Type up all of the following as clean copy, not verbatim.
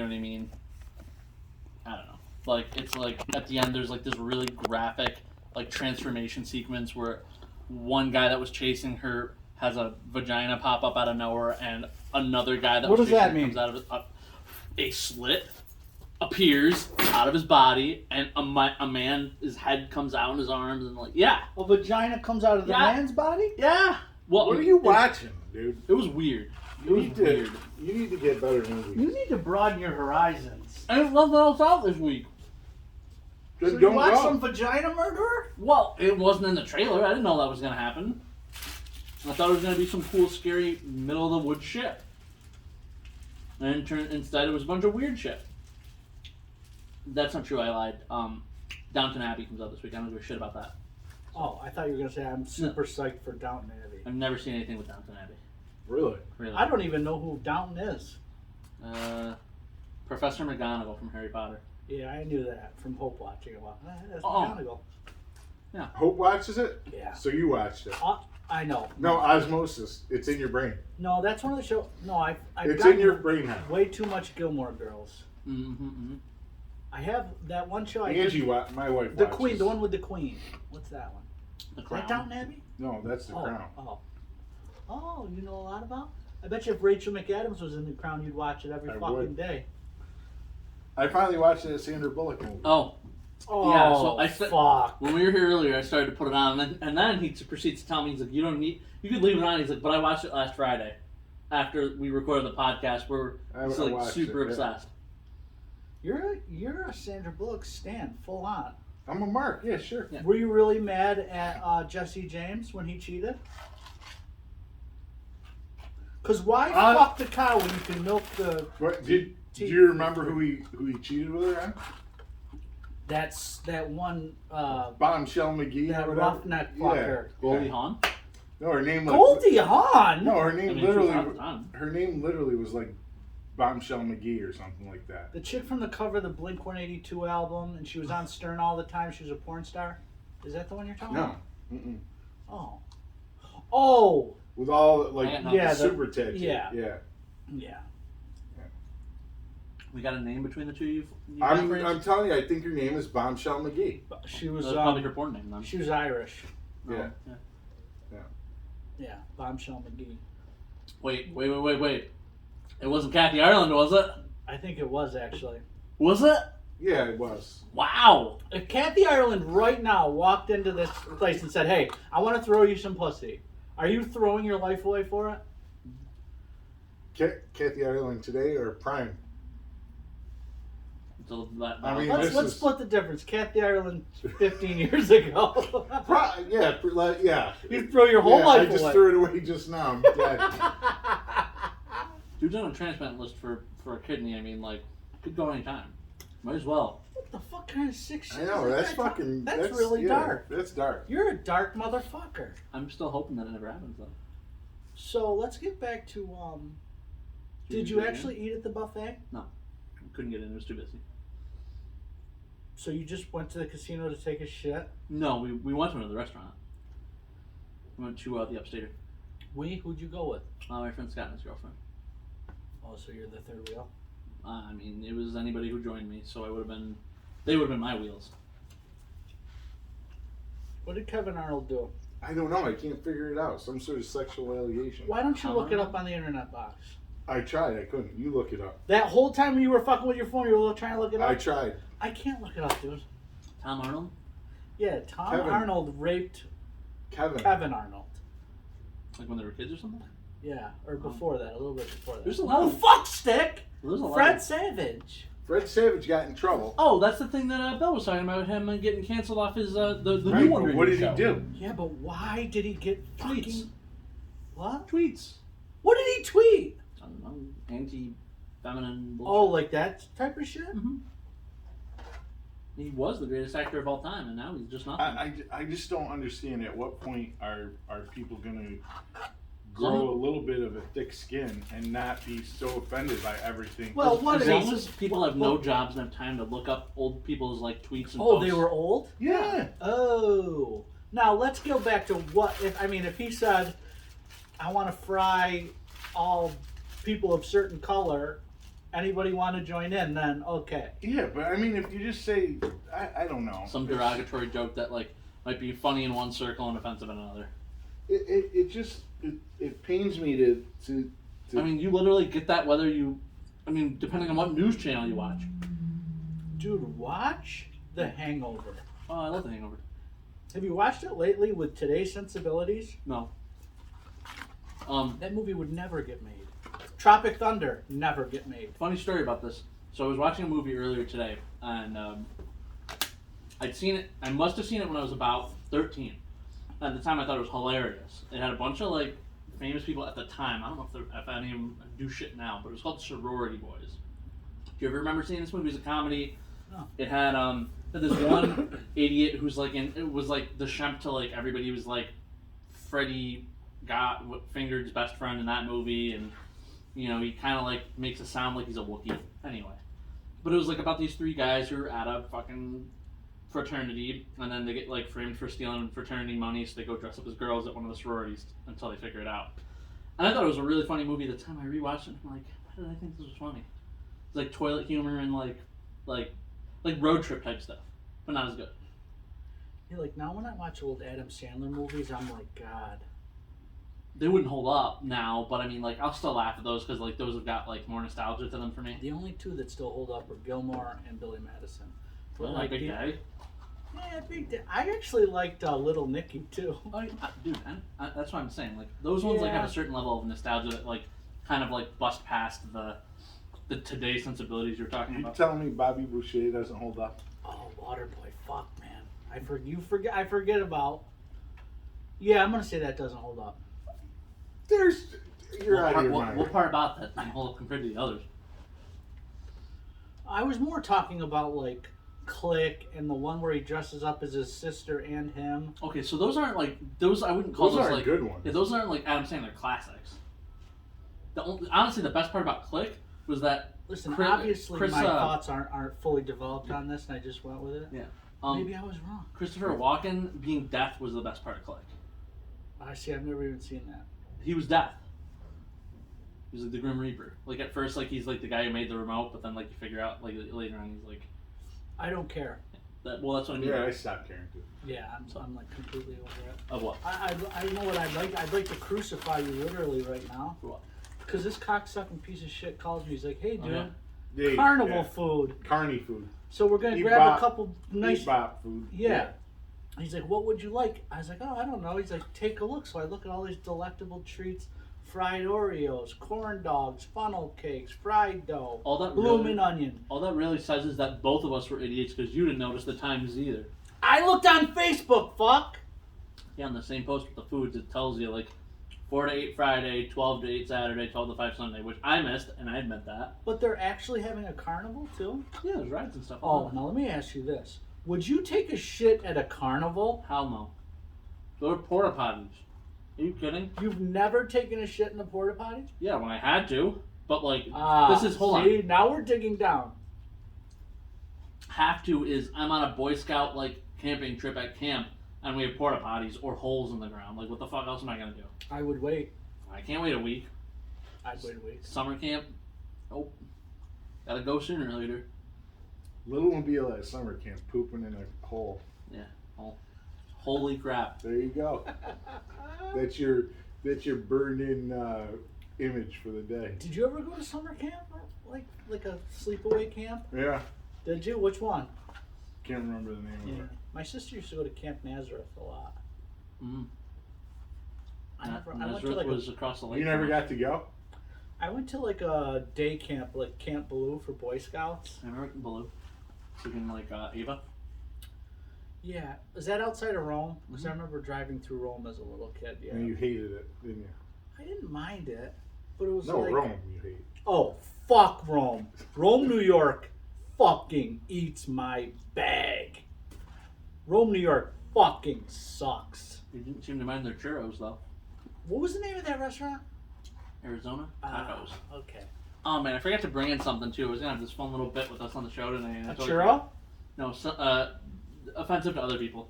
know what I mean? I don't know. Like, it's like, at the end, there's like this really graphic, like, transformation sequence where one guy that was chasing her has a vagina pop up out of nowhere, and another guy that What was does chasing that her mean? comes out of a slit appears out of his body, and a man, his head comes out in his arms, and like, yeah. A vagina comes out of the Yeah. man's body? Yeah. Well, What are you watching, dude? It was weird. It was weird. You need to get better movies. You need to broaden your horizons. And there's nothing else out this week. Just So you don't watch go. some vagina murderer? Well, it wasn't in the trailer. I didn't know that was going to happen. I thought it was going to be some cool, scary, middle of the woods shit. And instead, it was a bunch of weird shit. That's not true. I lied. Downton Abbey comes out this week. I don't give a shit about that. Oh, I thought you were going to say I'm super psyched for Downton Abbey. I've never seen anything with Downton Abbey. Really? Really. I don't even know who Downton is. Professor McGonagall from Harry Potter. Yeah, I knew that from Hope watching it. Well, that's Oh. McGonagall. Hope watches it? Yeah. So you watched it. I know. No, osmosis. It's in your brain. No, that's one of the shows. No, I've It's gotten in your brain now. way too much Gilmore Girls. Mm-hmm. I have that one show. Angie, my wife The watches. Queen, the one with the Queen. What's that one? The Is Crown. that Downton Abbey? No, that's The Crown. Oh, you know a lot about? I bet you if Rachel McAdams was in The Crown, you'd watch it every I fucking would. day. I finally watched the Sandra Bullock movie. Oh, Oh, yeah. So fuck. when we were here earlier, I started to put it on, and then he proceeds to tell me, he's like, you don't need, you could leave it on. He's like, but I watched it last Friday after we recorded the podcast. Where he's I like watched super it, yeah. obsessed. You're a Sandra Bullock stan, full on. I'm a Mark. Yeah, sure. Yeah. Were you really mad at Jesse James when he cheated? Because why fuck the cow when you can milk the... What, do you remember who he cheated with her on? That's that one... Bombshell McGee. that or whatever? roughneck fucker. Goldie Hawn. No, her name. Goldie Hawn? No, her I name mean, she was literally. hot at the time. Her name literally was like Bombshell McGee or something like that. The chick from the cover of the Blink-182 album, and she was on Stern all the time. She was a porn star. Is that the one you're talking No. about? Mm-mm. Oh. Oh! With all like Yeah, the super tattoo. yeah. Yeah. Yeah. We got a name between the two. You I'm telling you, I think her name is Bombshell McGee. She was That's probably her porn name then. she was Irish. Yeah. Yeah, Bombshell McGee. Wait. It wasn't Kathy Ireland, was it? I think it was actually. Was it? Yeah, it was. Wow. If Kathy Ireland right now walked into this place and said, "Hey, I want to throw you some pussy," are you throwing your life away for it? Kathy Ireland today or Prime? So I mean, Let's split the difference. Kathy Ireland 15 years ago. Yeah. You throw your whole life I just away. threw it away just now. I'm dead. dude's on a transplant list for a kidney. I mean, like, could go anytime. Might as well. What the fuck kind of sick shit? I know, is that's that? fucking... That's really dark. That's dark. You're a dark motherfucker. I'm still hoping that it never happens though. So let's get back to Did you actually eat at the buffet? No, couldn't get in. It was too busy. So you just went to the casino to take a shit? No, we went to another restaurant. We went to the Upstater. Who'd you go with? My friend Scott and his girlfriend. Oh, so you're the third wheel? I mean, it was anybody who joined me, so they would have been my wheels. What did Kevin Arnold do? I don't know. I can't figure it out. Some sort of sexual allegation. Why don't you look it up on the internet box? I tried. I couldn't. You look it up. That whole time you were fucking with your phone, you were trying to look it up? I tried. I can't look it up, dude. Tom Arnold? Yeah, Tom Kevin. Arnold raped Kevin Arnold. Like when they were kids or something? Yeah, or before that, a little bit before that. There's a lot Oh, of- fuck, Stick! There's a lot Fred of- Savage. Fred Savage got in trouble. Oh, that's the thing that Bill was talking about, him getting canceled off his the Right, new one. but what did he show. do? Yeah, but why did he get Tweets. fucking... What? Tweets. What did he tweet? I don't know, anti-feminine bullshit. Oh, like that type of shit? Mm-hmm. He was the greatest actor of all time, and now he's just nothing. I just don't understand at what point are people going to grow a little bit of a thick skin and not be so offended by everything. Well, one as of long these... as people have no jobs and have time to look up old people's like tweets and Oh, posts. they were old? Yeah. Oh. Now, let's go back to what... if he said, I want to fry all people of certain color Anybody want to join in? Then okay. Yeah, but I mean, if you just say, I don't know. Some derogatory joke that like might be funny in one circle and offensive in another. It just pains me to. I mean, you literally get that whether you, I mean, depending on what news channel you watch. Dude, watch The Hangover. Oh, I love The Hangover. Have you watched it lately with today's sensibilities? No. That movie would never get made. Tropic Thunder, never get made. Funny story about this. So I was watching a movie earlier today, and I'd seen it. I must have seen it when I was about 13. At the time, I thought it was hilarious. It had a bunch of like famous people at the time. I don't know if any of them do shit now, but it was called Sorority Boys. Do you ever remember seeing this movie? It was a comedy. No. It had this one idiot who's like it was like the shemp to like everybody. He was like Freddie Fingered's best friend in that movie, and you know he kind of like makes it sound like he's a Wookiee. Anyway, but it was like about these three guys who are at a fucking fraternity, and then they get like framed for stealing fraternity money, so they go dress up as girls at one of the sororities until they figure it out. And I thought it was a really funny movie at the time. I rewatched it, and I'm like, why did I think this was funny? It's like toilet humor and like road trip type stuff, but not as good. Yeah, like now when I watch old Adam Sandler movies, I'm like, God. They wouldn't hold up now, but I mean, like, I'll still laugh at those because like those have got like more nostalgia to them for me. The only two that still hold up are Gilmore and Billy Madison. Well, like Big Daddy. Yeah, Big Daddy. I actually liked Little Nicky too. Oh, dude, that's what I'm saying. Like those ones like have Yeah. a certain level of nostalgia that like kind of like bust past the today's sensibilities you're talking You about. telling me Bobby Boucher doesn't hold up? Oh, Waterboy, fuck, man. I forget about. Yeah, I'm gonna say that doesn't hold up. You're out of your mind. What part about that doesn't hold up compared to the others? I was more talking about like Click and the one where he dresses up as his sister and him. Okay, so those aren't like those. I wouldn't call Those those aren't like good ones. Yeah, those aren't like Adam Sandler classics. Honestly, the best part about Click was that Listen, Chris- obviously Chris, my thoughts aren't fully developed on this, and I just went with it. Yeah. Maybe I was wrong. Christopher Walken being deaf was the best part of Click. I see. I've never even seen that. He was deaf. He was like the Grim Reaper. Like at first, like he's like the guy who made the remote, but then like you figure out like later on he's like I don't care. that. Well, that's what I mean. Yeah, I stopped caring too. Yeah, I'm like completely over it. Of what? I know what I'd like. I'd like to crucify you literally right now. For what? Because this cocksucking piece of shit calls me. He's like, hey, dude, Yeah, carnival food. Carny food. So we're going to Eat grab bop. a couple nice... Eat bop food. Yeah. He's like, what would you like? I was like, oh, I don't know. He's like, take a look. So I look at all these delectable treats. Fried Oreos, corn dogs, funnel cakes, fried dough, All that bloomin' really, onion. all that really says is that both of us were idiots because you didn't notice the times either. I looked on Facebook, fuck! Yeah, on the same post with the foods, it tells you like 4 to 8 Friday, 12 to 8 Saturday, 12 to 5 Sunday, which I missed, and I admit that. But they're actually having a carnival, too? Yeah, there's rides and stuff. Oh, now let me ask you this. Would you take a shit at a carnival? Hell no. Those are porta potties. Are you kidding? You've never taken a shit in a porta potty? Yeah, when I had to. But like, Hold on. Now we're digging down. Have to is I'm on a Boy Scout like camping trip at camp, and we have porta potties or holes in the ground. Like, what the fuck else am I gonna do? I would wait. I can't wait a week. I'd wait a week. Summer camp. Nope. Gotta go sooner or later. Little Mobile at summer camp, pooping in a hole. Yeah. Oh, holy crap. There you go. That's your burned-in image for the day. Did you ever go to summer camp? Like a sleepaway camp? Yeah. Did you? Which one? Can't remember the name of it. My sister used to go to Camp Nazareth a lot. Mm. I went to Nazareth like was across the lake. You never from us. got to go? I went to like a day camp, like Camp Baloo for Boy Scouts. I remember Blue. Speaking like Ava. Yeah, is that outside of Rome? Because I Mhm. remember driving through Rome as a little kid. Yeah, And you hated it, didn't you? I didn't mind it, but it was No, like, Rome you hate. oh fuck Rome, Rome, New York, fucking eats my bag. Rome, New York, fucking sucks. You didn't seem to mind their churros though. What was the name of that restaurant? Arizona tacos. Okay. Oh man, I forgot to bring in something too. I was gonna have this fun little bit with us on the show today. And I A totally churro? No, offensive to other people.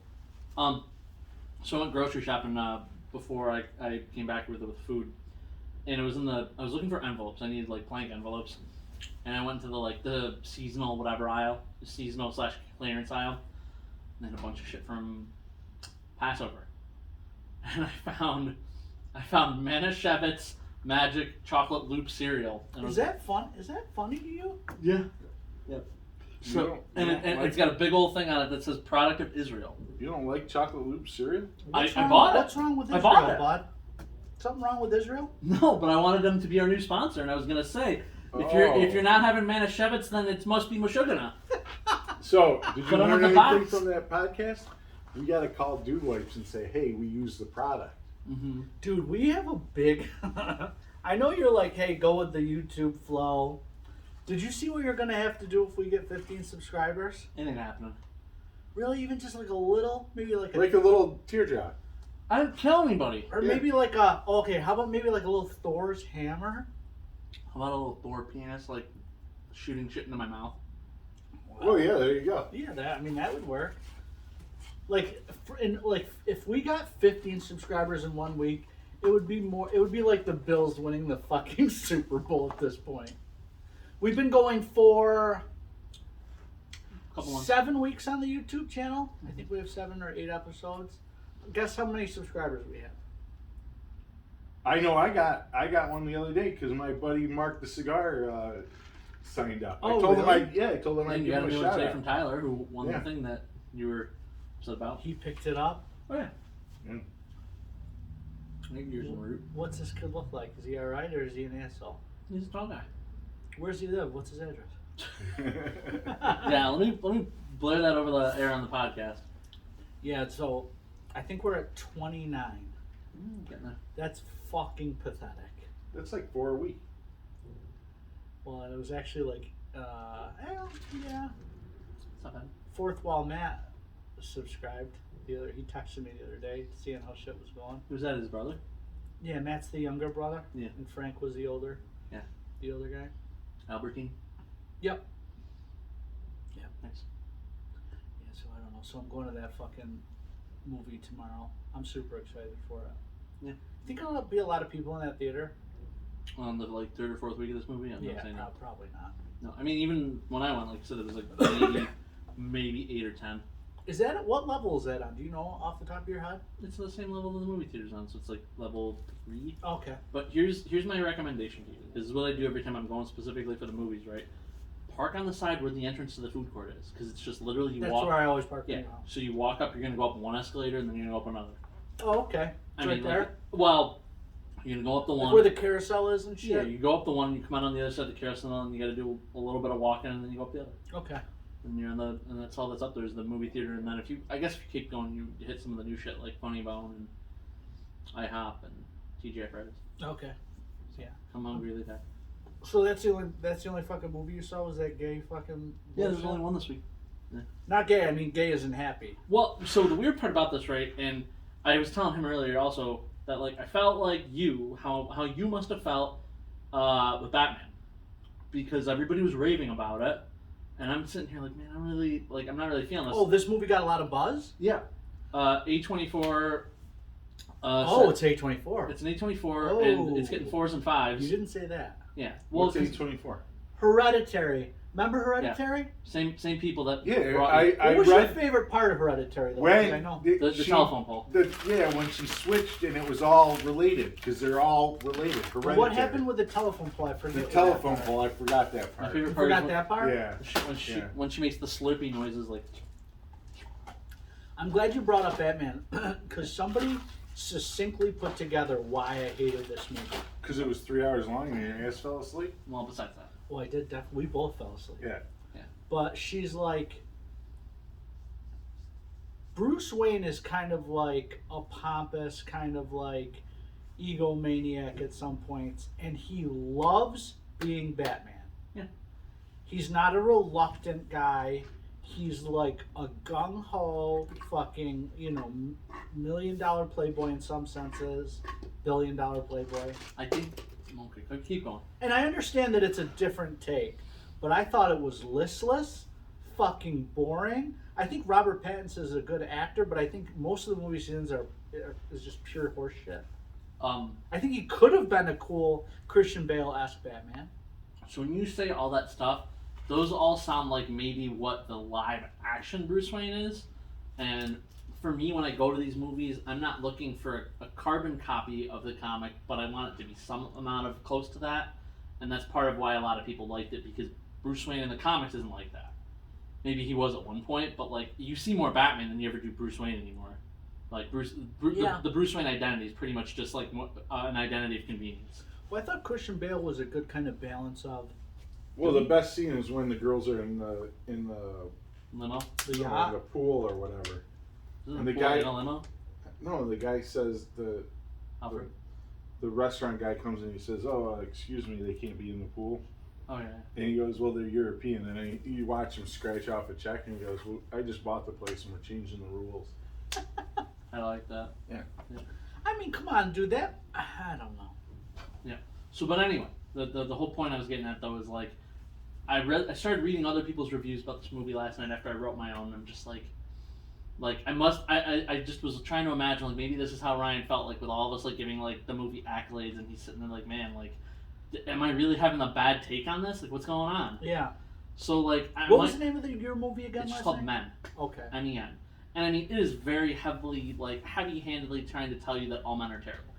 So I went grocery shopping before I came back with food, and it was I was looking for envelopes. I needed like blank envelopes, and I went to the seasonal whatever aisle, seasonal / clearance aisle, and then a bunch of shit from Passover, and I found Manischewitz Magic Chocolate Loop cereal. And Is that fun? Is that funny to you? Yeah. Yep. So it's got a big old thing on it that says "Product of Israel." You don't like chocolate loop cereal? I bought it. What's wrong with I Israel, bought it. bud? Something wrong with Israel? No, but I wanted them to be our new sponsor, and I was gonna say, if you're not having Manischewitz, then it must be Meshuggah. So, did you Put 'em learn in the anything box. from that podcast? We got to call Dude Wipes and say, hey, we use the product. Mm-hmm. Dude, we have a big... I know you're like, hey, go with the YouTube flow. Did you see what you're going to have to do if we get 15 subscribers? It ain't happening. Really? Even just like a little? Maybe like a... Like a little teardrop. I didn't kill anybody. Or Yeah. maybe like a... Okay, how about maybe like a little Thor's hammer? How about a little Thor penis, like shooting shit into my mouth? Oh, yeah, there you go. Yeah, that would work. Like, if we got 15 subscribers in 1 week, it would be like the Bills winning the fucking Super Bowl at this point. We've been going for Couple months. 7 weeks on the YouTube channel. I think we have 7 or 8 episodes. Guess how many subscribers we have? I know I got one the other day because my buddy Mark the Cigar signed up. Oh, I told really? him I told him I'd And you give got him a a new shout today out. from Tyler, who won Yeah. the thing that you were upset about. He picked it up. Oh yeah. Yeah. Yours and root. What's this kid look like? Is he alright or is he an asshole? He's a tall guy. Where's he live? What's his address? Yeah, let me blare that over the air on the podcast. Yeah, so I think we're at 29. Getting there. That's fucking pathetic. That's like 4 a week. Well, it was actually like, yeah. It's not bad. Fourth Wall Matt subscribed. He texted me the other day, seeing how shit was going. Who's that? His brother? Yeah, Matt's the younger brother. Yeah. And Frank was the older. Yeah. The older guy. Albertine. Yep. Nice. Yeah, so I don't know. So I'm going to that fucking movie tomorrow. I'm super excited for it. Yeah. Think there'll be a lot of people in that theater? On the third or fourth week of this movie, I'm Yeah, not saying no. probably not. No, I mean even when I went, like I said, it was like maybe 8 or 10. Is that what level is that on? Do you know off the top of your head? It's the same level that the movie theater's on, so it's like level 3. Okay. But here's my recommendation to you. This is what I do every time I'm going specifically for the movies, right? Park on the side where the entrance to the food court is, because it's just literally you That's walk. where I always park. Yeah. Now. So you walk up, you're gonna go up one escalator, and then you're gonna go up another. Oh, okay. It's right there. Well, you're gonna go up the Like one. where the carousel is and shit. Yeah, you go up the one, you come out on the other side of the carousel, and you got to do a little bit of walking, and then you go up the other. Okay. And you're and that's all that's up there is the movie theater, and then if you you keep going, you hit some of the new shit like Funny Bone and IHOP and TGI Fridays. Okay. I'm hungry really bad. So that's the only fucking movie you saw was that gay fucking. Yeah, there's bullshit? only one this week. Not gay. I mean, gay isn't happy. Well, so the weird part about this, right? And I was telling him earlier also that like I felt like how you must have felt with Batman, because everybody was raving about it, and I'm sitting here like, man, I'm not really feeling this. Oh, this movie got a lot of buzz. Yeah. A24. It's A24. It's an A24, and it's getting 4s and 5s. You didn't say that. Yeah. Well, What's A24? Hereditary. Remember Hereditary? same people that Yeah, brought I What was your read favorite part of Hereditary, though? 'Cause I when know. the telephone pole. when she switched and it was all related because they're all related. Hereditary. What happened with the telephone pole? I forget. the what telephone that part. pole? I forgot that My part. favorite You part forgot is that part? Yeah. when she makes the slurpy noises like. I'm glad you brought up Batman, because somebody succinctly put together why I hated this movie. Because it was 3 hours long and your ass fell asleep. Well, besides that. Well, I did definitely. We both fell asleep. Yeah. But she's like, Bruce Wayne is kind of like a pompous, kind of like egomaniac at some points, and he loves being Batman. Yeah. He's not a reluctant guy. He's like a gung-ho fucking, $1 million playboy in some senses, $1 billion playboy. I think. Okay, keep going. And I understand that it's a different take, but I thought it was listless, fucking boring. I think Robert Pattinson is a good actor, but I think most of the movie scenes is just pure horseshit. I think he could have been a cool Christian Bale-esque Batman. So when you say all that stuff, those all sound like maybe what the live action Bruce Wayne is. And for me, when I go to these movies, I'm not looking for a carbon copy of the comic, but I want it to be some amount of close to that. And that's part of why a lot of people liked it, because Bruce Wayne in the comics isn't like that. Maybe he was at one point, but like you see more Batman than you ever do Bruce Wayne anymore. Like the Bruce Wayne identity is pretty much just like an identity of convenience. Well, I thought Christian Bale was a good kind of balance of. Well, the best scene is when the girls are in the Limo? the pool or whatever. And the guy in a limo? No, the guy says the restaurant guy comes in. He says, "Oh, excuse me, they can't be in the pool." Oh yeah. And he goes, "Well, they're European." And then you watch him scratch off a check, and he goes, "Well, I just bought the place, and we're changing the rules." I like that. Yeah. I mean, come on, dude. That I don't know. Yeah. So, but anyway, the whole point I was getting at though is like, I started reading other people's reviews about this movie last night after I wrote my own. And I'm just like I just was trying to imagine like maybe this is how Ryan felt like with all of us like giving like the movie accolades, and he's sitting there like, man, like, am I really having a bad take on this? Like, what's going on? Yeah. So like, what was the name of your movie again? It's last called night? Men. Okay. Men. And I mean, it is very heavy-handedly trying to tell you that all men are terrible.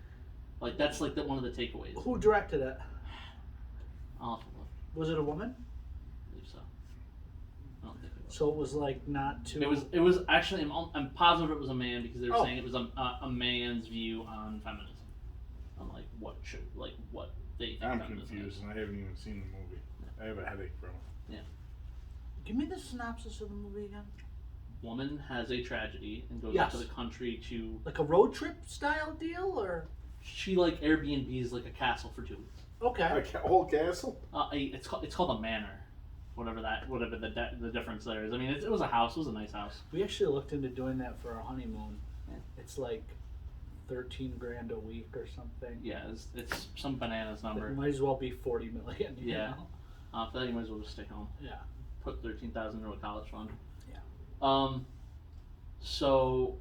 Like that's like one of the takeaways. Who directed it? I'll have to look. Was it a woman? I believe so. I don't think it was. So it was like not too. It was actually. I'm positive it was a man because they were Oh. saying it was a man's view on feminism, on like what they think. I'm feminism confused, is. and I haven't even seen the movie. I have a headache from it. Give me the synopsis of the movie again. Woman has a tragedy and goes Yes. out to the country to. Like a road trip style deal, or She like Airbnbs like a castle for 2 weeks. okay. A whole castle? It's called a manor, whatever the difference there is. I mean, it was a house. It was a nice house. We actually looked into doing that for our honeymoon. Yeah. It's like $13,000 a week or something. Yeah, it's some bananas number. It might as well be $40 million. You Yeah. know? For that, you might as well just stay home. Yeah. Put $13,000 into a college fund. Yeah. So,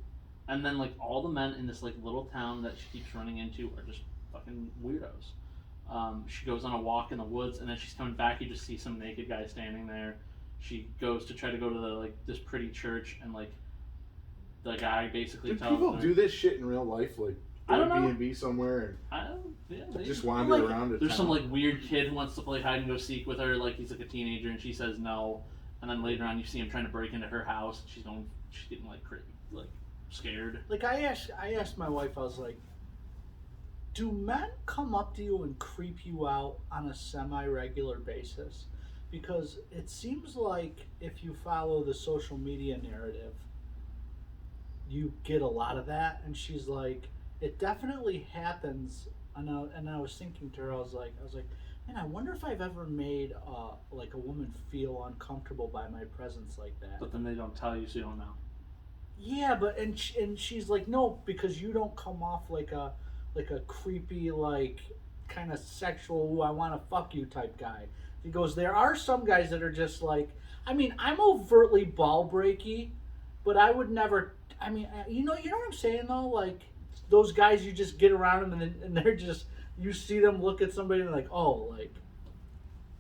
and then like all the men in this like little town that she keeps running into are just fucking weirdos. She goes on a walk in the woods, and then she's coming back. You just see some naked guy standing there. She goes to try to go to this pretty church, and like the guy basically Do tells people her, do this shit in real life? Like I don't know. Airbnb somewhere and just wander Like, around? There's some like weird kid who wants to play hide and go seek with her, like he's like a teenager, and she says no. And then later on, you see him trying to break into her house. She's getting like scared. Like I asked my wife, I was like, do men come up to you and creep you out on a semi-regular basis? Because it seems like if you follow the social media narrative, you get a lot of that. And she's like, it definitely happens. And I was thinking to her, I was like, man, I wonder if I've ever made like a woman feel uncomfortable by my presence like that. But then they don't tell you, so you don't know. Yeah, but and she's like, no, because you don't come off like a creepy, like kind of sexual, ooh, I want to fuck you type guy. He goes, there are some guys that are just like, I mean, I'm overtly ball breaky, but I would never. I mean, you know what I'm saying though, like those guys you just get around them and they're just, you see them look at somebody and like, oh,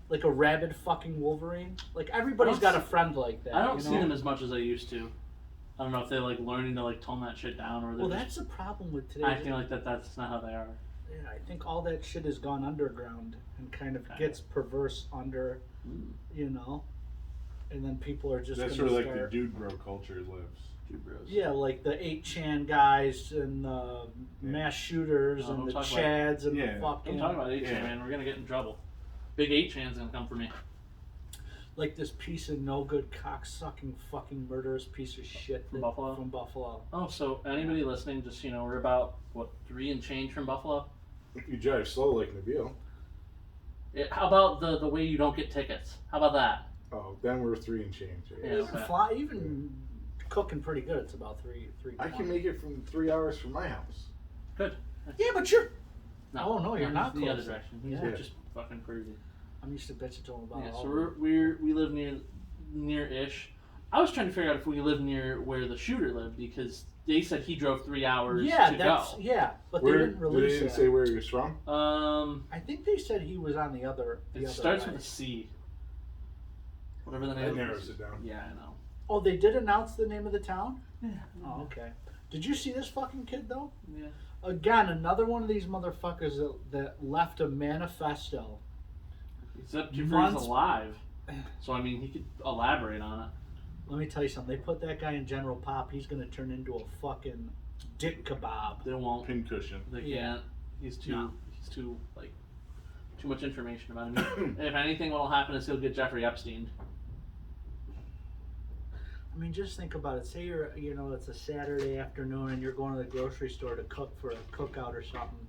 like a rabid fucking Wolverine. Like everybody's got a friend like that. I don't you see know? them as much as I used to. I don't know if they're like learning to like tone that shit down, or they're Well, just that's the problem with today. acting like that's not how they are. Yeah, I think all that shit has gone underground and kind of gets perverse under, you know, and then people are just. That's gonna where like start, the dude bro culture lives. Dude bros. Yeah, like the 8chan guys and the mass shooters Oh, and don't the talk about- Chads and Yeah. the Don't fucking. talk about 8chan, Yeah. man. We're gonna get in trouble. Big 8chan's gonna come for me. Like this piece of no good cocksucking fucking murderous piece of shit From Buffalo? From Buffalo. Oh, so anybody listening, just we're about 3 and change from Buffalo. If you drive slow like Nabil, How about the way you don't get tickets? How about that? oh, then we're 3 and change. Yeah. Even cooking pretty good. It's about three. I can make it from 3 hours from my house. Good. Yeah, but you're. No, Oh, no, you're not the close. other direction. He's Yeah. just fucking crazy. I'm used to bitching to him about Yeah, all so of we live near-ish. I was trying to figure out if we lived near where the shooter lived because they said he drove 3 hours Yeah, to that's go. but Where they didn't they release didn't it. say where he was from. I think they said he was on the other. It starts with a C. Whatever the name. That of narrows it down. Yeah, I know. Oh, they did announce the name of the town. Yeah. Oh, okay. Did you see this fucking kid though? Yeah. Again, another one of these motherfuckers that left a manifesto. Except he's Months- alive. So I mean, he could elaborate on it. Let me tell you something. They put that guy in General Pop. He's gonna turn into a fucking dick kebab. They won't. Pincushion. They Yeah. can't. He's too. No. He's too like. Too much information about him. If anything, what'll happen is he'll get Jeffrey Epstein. I mean, just think about it. Say it's a Saturday afternoon and you're going to the grocery store to cook for a cookout or something.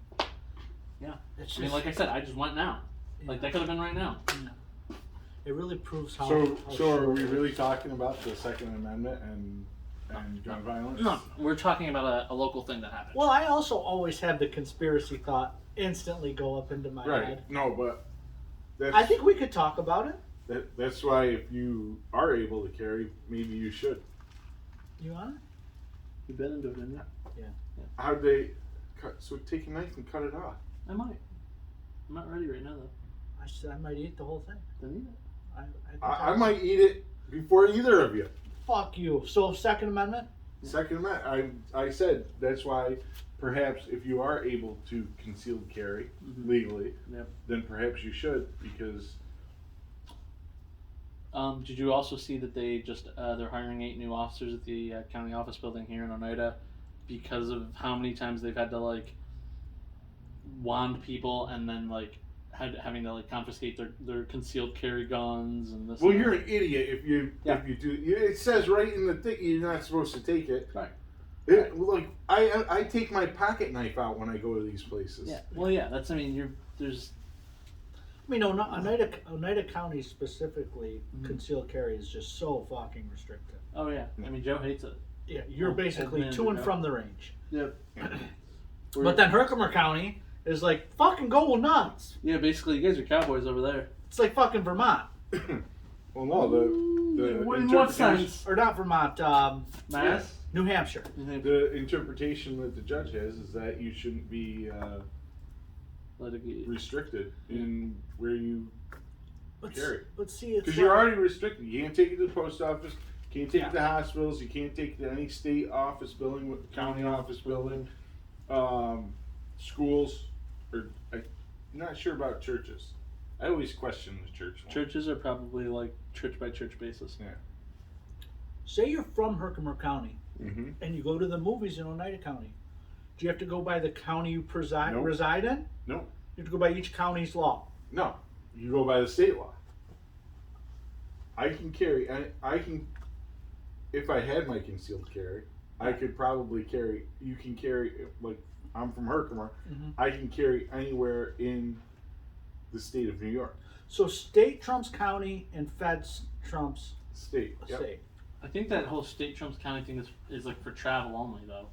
Yeah. It's I mean, like I said, I just went now. Like that could have been right now. It really proves how. So how so are short we it really is. talking about the Second Amendment and gun violence? No, we're talking about a local thing that happened. Well, I also always have the conspiracy thought instantly go up into my Right. head. No, but that's I think we could talk about it. that's why if you are able to carry, maybe you should. You want it? You bit into it, didn't you? How'd they cut? So take a knife and cut it off. I might. I'm not ready right now though. I said I might eat the whole thing. Then eat it. I might eat it before either of you. Fuck you. So Second Amendment. Second Amendment. I said that's why perhaps if you are able to concealed carry legally, Yep. then perhaps you should because Did you also see that they just they're hiring 8 new officers at the county office building here in Oneida because of how many times they've had to like wand people and then like having to like confiscate their concealed carry guns and this. well, and you're that. an idiot if you do. It says right in the thing you're not supposed to take it. Right. Like I take my pocket knife out when I go to these places. Yeah. Well, yeah. That's. I mean, there's. I mean, Oneida County specifically, concealed carry is just so fucking restricted. Oh yeah. I mean, Joe hates it. Yeah, you're Old basically man to and Joe. from the range. Yep. But then Herkimer County is like fucking go nuts. Yeah, basically, you guys are cowboys over there. It's like fucking Vermont, Well, no, the In what interpretation- sense? or not Vermont, Mass. New Hampshire. The interpretation that the judge has is that you shouldn't be restricted in where you carry. Let's see. It's Because you're already restricted. You can't take it to the post office. Can't take it to hospitals. You can't take it to any state office building, county office building, schools, or I'm not sure about churches. I always question the church one. Churches are probably like church by church basis. Yeah. Say you're from Herkimer County Mm-hmm. and you go to the movies in Oneida County. Do you have to go by the county you Nope. reside in? No. You have to go by each county's law. No. You go by the state law. I can carry. I can. If I had my concealed carry, I could probably carry. You can carry. Like I'm from Herkimer. Mhm. I can carry anywhere in the state of New York. So state trumps county and feds trumps State. Yep. state. I think that whole state trumps county thing is like for travel only though.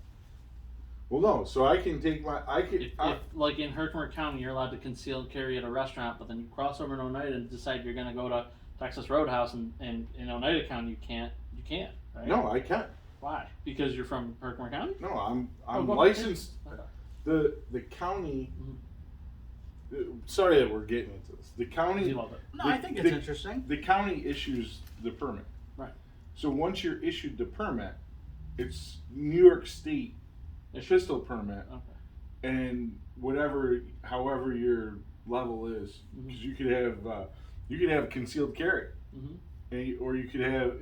Well, no. So I can take my. I could. If like in Herkimer County, you're allowed to concealed carry at a restaurant, but then you cross over in Oneida and decide you're going to go to Texas Roadhouse, and in Oneida County you can't. You can't. Right? no, I can't. Why? Because you're from Herkimer County. No, I'm go- licensed. Okay. The county. Sorry that we're getting into this. The county. You love it. No, I think it's interesting. The county issues the permit. Right. So once you're issued the permit, it's New York State pistol permit, Okay. and however your level is, because you could have concealed carry, Mm-hmm. or you could have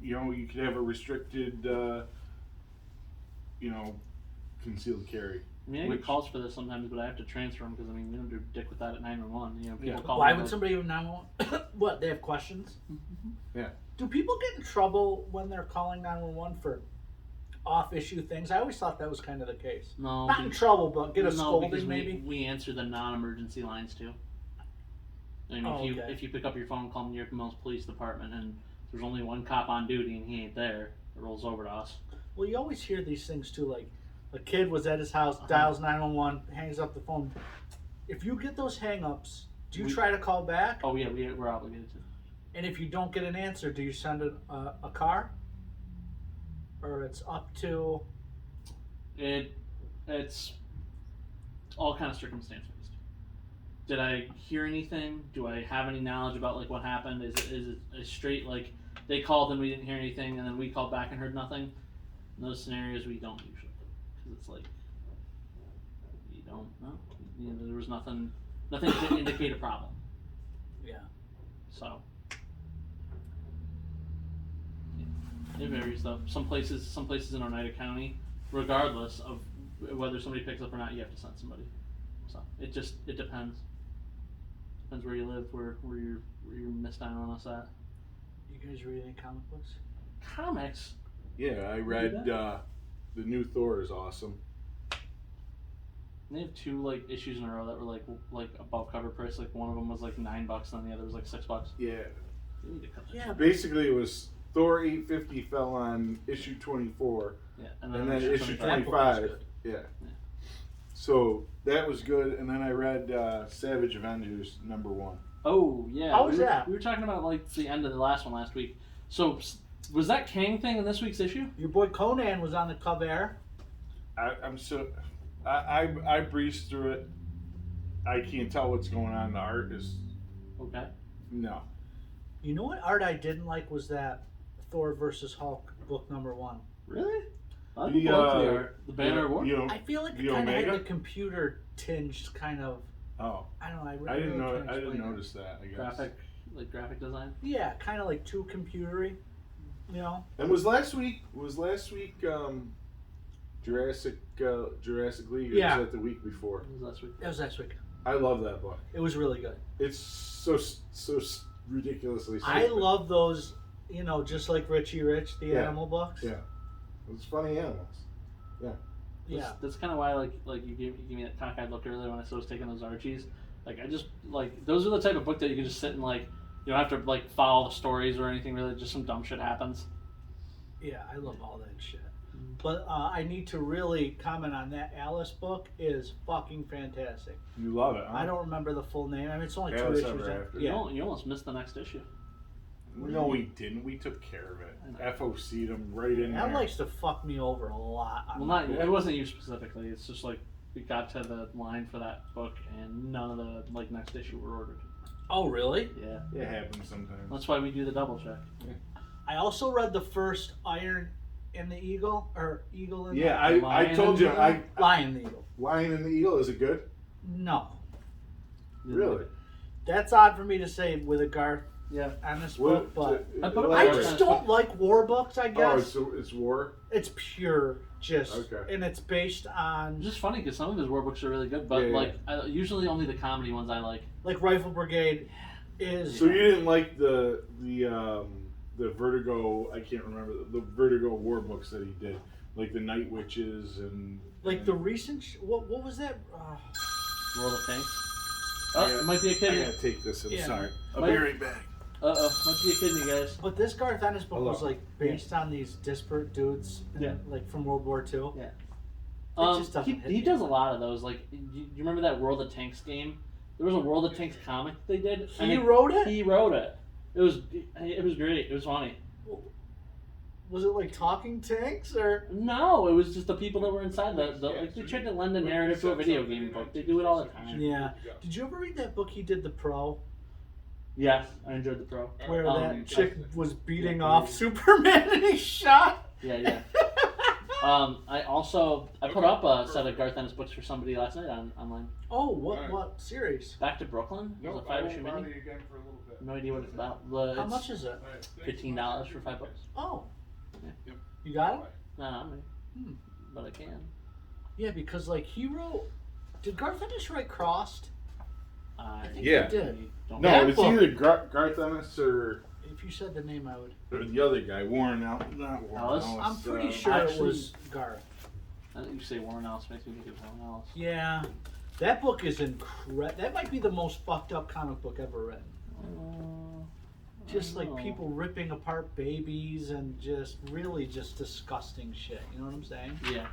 you could have a restricted concealed carry. I mean, I get Which- calls for this sometimes, but I have to transfer them because I mean, we don't do dick with that at 911. You know, people Yeah. call. Why me would like, somebody even 911? What, they have questions? Yeah. Do people get in trouble when they're calling 911 for off-issue things? I always thought that was kind of the case. No. Not in trouble, but get a no, scolding because maybe? we answer the non-emergency lines too. I mean, Oh, if you okay. if you pick up your phone, call New York Mills Police Department, and there's only one cop on duty and he ain't there, it rolls over to us. Well, you always hear these things too, like a kid was at his house, dials 911, hangs up the phone. If you get those hang-ups, do you try to call back? Oh yeah, we're obligated to. And if you don't get an answer, do you send a car? Or it's up to... It's all kind of circumstance based. Did I hear anything? Do I have any knowledge about like what happened? Is it a straight like they called and we didn't hear anything, and then we called back and heard nothing? In those scenarios, we don't usually, because it's like you don't know. You know, there was nothing to indicate a problem. Yeah. So yeah, it varies though. Some places in Oneida County, regardless of whether somebody picks up or not, you have to send somebody. So it depends. Depends where you live, where you're missed out on us at. You guys read any comic books? Comics. Yeah, I read the new Thor is awesome. They have 2 like issues in a row that were like above cover price. Like one of them was like $9, and the other was like $6. Yeah. You need to cut that Yeah. shit. Basically, it was Thor 850 fell on issue 24, Yeah, and then issue 25. 25. Yeah. So that was good, and then I read Savage Avengers #1. Oh yeah. How was that? We were talking about like the end of the last one last week. So was that Kang thing in this week's issue? Your boy Conan was on the cover. I breezed through it. I can't tell what's going on. The art is Okay. no. You know what art I didn't like was that Thor versus Hulk book #1. Really? I like The, both the art. The Banner of War. You know, I feel like it the kind of had Omega? the computer tinged kind of. oh, I don't know. I didn't know. can't I didn't explain it. notice that. I guess. graphic design. Yeah, kind of like too computery. You know. And was last week Jurassic League? Or Yeah. was that the week before? What was last week? That was last week. I love that book. It was really good. It's so ridiculously. I stupid. love those. You know, just like Richie Rich, the Yeah. animal books. Yeah. It's funny animals. Yeah. That's kind of why like you gave me that cockeyed look earlier when I was taking those Archies. Like I just like those are the type of book that you can just sit and like you don't have to like follow the stories or anything really. Just some dumb shit happens. Yeah, I love all that shit. But I need to really comment on that Alice book is fucking fantastic. You love it, huh? I don't remember the full name. I mean, it's only 2 Alice issues. Ever in. After. Yeah. You almost missed the next issue. No, we didn't. We took care of it. I know. FOC'd them right in That there. likes to fuck me over a lot. Well, not it wasn't you specifically. It's just like we got to the line for that book and none of the like next issue were ordered. Oh, really? Yeah. It happens sometimes. That's why we do the double check. I also read the first Iron and the Eagle, or Eagle and Yeah, the I told you. Lion and the Eagle. Lion and the Eagle, is it good? No. Really? That's odd for me to say with a Garth Yeah. on this What- book, but I put it I Elaborate. just don't like war books, I Oh, guess. it's war? It's pure, just, Okay. and it's based on, It's just funny because some of his war books are really good, but Yeah, like usually only the comedy ones I like. like Rifle Brigade is... So you didn't like the Vertigo, I can't remember, the Vertigo war books that he did. Like the Night Witches and... Like the recent, what was that? World of Tanks. Oh, it might be a I kid. gotta take this, I'm Yeah. sorry. I'll Might- be right back. Might be a kid, you guys. But this Garth Ennis book Hello. was like based on these disparate dudes, Yeah. like from World War II. Yeah. just doesn't hit he me. does a lot of those. Like, you remember that World of Tanks game? There was a World of Tanks comic they did. He wrote it? He wrote it. It was great. It was funny. Was it like talking tanks or? No, it was just the people that were inside like they tried to lend a narrative to a video game book. They do it all the time. Yeah. Did you ever read that book he did, The Pro, Yes, I enjoyed the pro. where that chick I- was beating off Superman and he shot? Yeah. I put up a set of Garth Ennis books for somebody last night online. Oh, what series? Back to Brooklyn. It was a 5-issue mini. again for a little bit. No idea what it's about. How much is it? $15 for $5. Oh. Yeah. You got it? No, not me. Hmm. But I can. Yeah, because like he wrote. Did Garth Ennis write Crossed? I think Yeah. he did. don't No, That it's book- either Garth Ennis or If you said the name, I would. the other guy, Warren Ellis. Not Warren Ellis? Ellis. I'm pretty uh, sure actually- it was Garth. I think you say Warren Ellis makes me think of Warren Ellis. Yeah, that book is incredible. That might be the most fucked up comic book ever written. Just I like don't know. people ripping apart babies and just really just disgusting shit. You know what I'm saying? Yeah.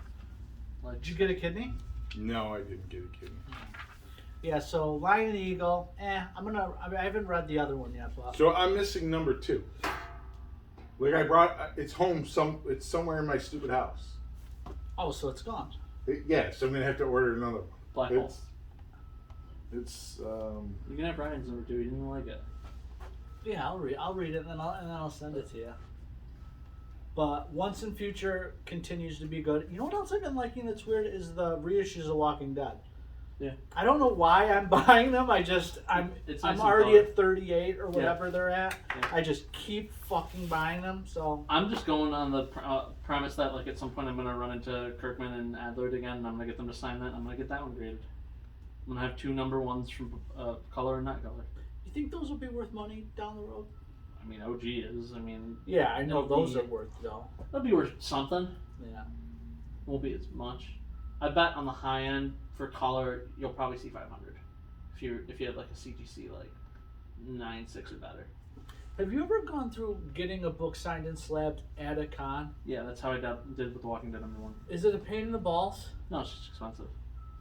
Like Did you get a kidney? No, I didn't get a kidney. Yeah, so Lion and Eagle. I haven't read the other one yet, but So I'm missing number 2. Like I brought, it's home. It's somewhere in my stupid house. oh, so it's gone. Yeah, so I'm gonna have to order another one. Black Hole. It's You can have Brian's number 2. He didn't like it. Yeah, I'll read it and then I'll send it to you. But Once and Future continues to be good. You know what else I've been liking that's weird is the reissues of Walking Dead. Yeah. I don't know why I'm buying them. I'm It's nice I'm and already color. at 38 or whatever they're at. Yeah. I just keep fucking buying them. So I'm just going on the premise that like at some point I'm gonna run into Kirkman and Adler again, and I'm gonna get them to sign that. And I'm gonna get that one graded. I'm gonna have 2 number 1s from color and not color. you think those will be worth money down the road? I mean, OG is. I mean, Yeah, I know It'll those be- are worth though. it'll be worth something. Yeah. Won't be as much. I bet on the high end for color, you'll probably see 500. If you had like a CGC like 9.6 or better. Have you ever gone through getting a book signed and slabbed at a con? Yeah, that's how I did with The Walking Dead number 1. Is it a pain in the balls? No, it's just expensive.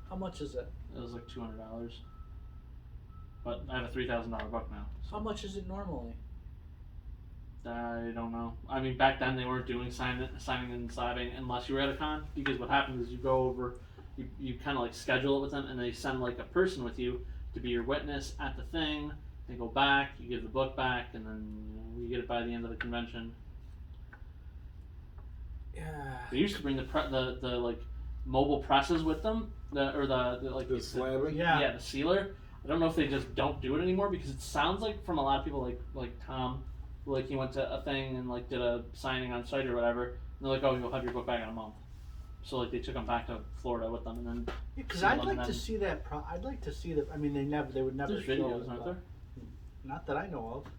How much is it? It was like $200. But I have a $3,000 book now. How much is it normally? I don't know. I mean, back then they weren't doing signing and slabbing unless you were at a con, because what happens is you go over, you kind of like schedule it with them, and they send like a person with you to be your witness at the thing. They go back, you give the book back, and then you get it by the end of the convention. Yeah. They used to bring the like mobile presses with them, the slabbing. Yeah. the sealer. I don't know if they just don't do it anymore because it sounds like from a lot of people like Tom. Like he went to a thing and like did a signing on site or whatever. And they're like, "Oh, you'll have your book back in a month." So like they took him back to Florida with them, and then Because seal I'd them like and to then- see that. I'd like to see that. I mean, they would never There's show videos, it, aren't but- there? Not that I know of.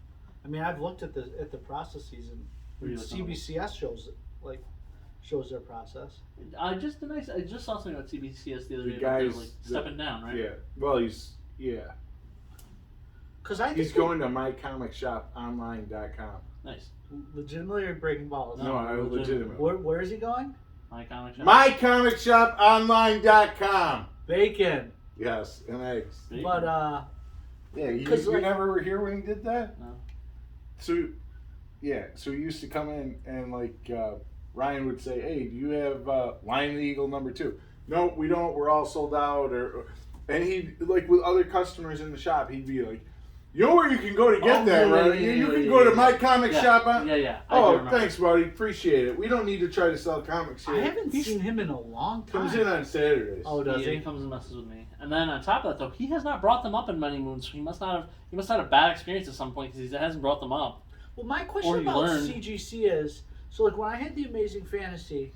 I mean, I've looked at the processes and What are you looking at? CBCS shows their process. I just saw something about CBCS the other The day. About they're, guys like that- stepping down, right? Yeah. Well, he's Because I think he's going to mycomicshoponline.com. Nice. legitimately or breaking balls. No, I legitimately. Where is he going? My comic shop. mycomicshoponline.com. Bacon. Yes, and eggs. Bacon. But Yeah, you 'Cause, like- never were here when he did that? No. So, yeah, so he used to come in and like Ryan would say, "Hey, do you have Lion and the Eagle number 2?" No, we don't. We're all sold out. And he like with other customers in the shop, he'd be like, "You know where you can go to get Oh, that, yeah, right? yeah, You yeah, can yeah, go to yeah. my comic shop on." Yeah. I do Oh, remember. thanks, buddy. Appreciate it. We don't need to try to sell comics here. I haven't seen him in a long time. Comes in on Saturdays. Oh, does Yeah, he? he comes and messes with me. And then on top of that, though, he has not brought them up in many moons. So he must have had a bad experience at some point because he hasn't brought them up. Well, my Or question you about learned. CGC is, so like when I had the Amazing Fantasy,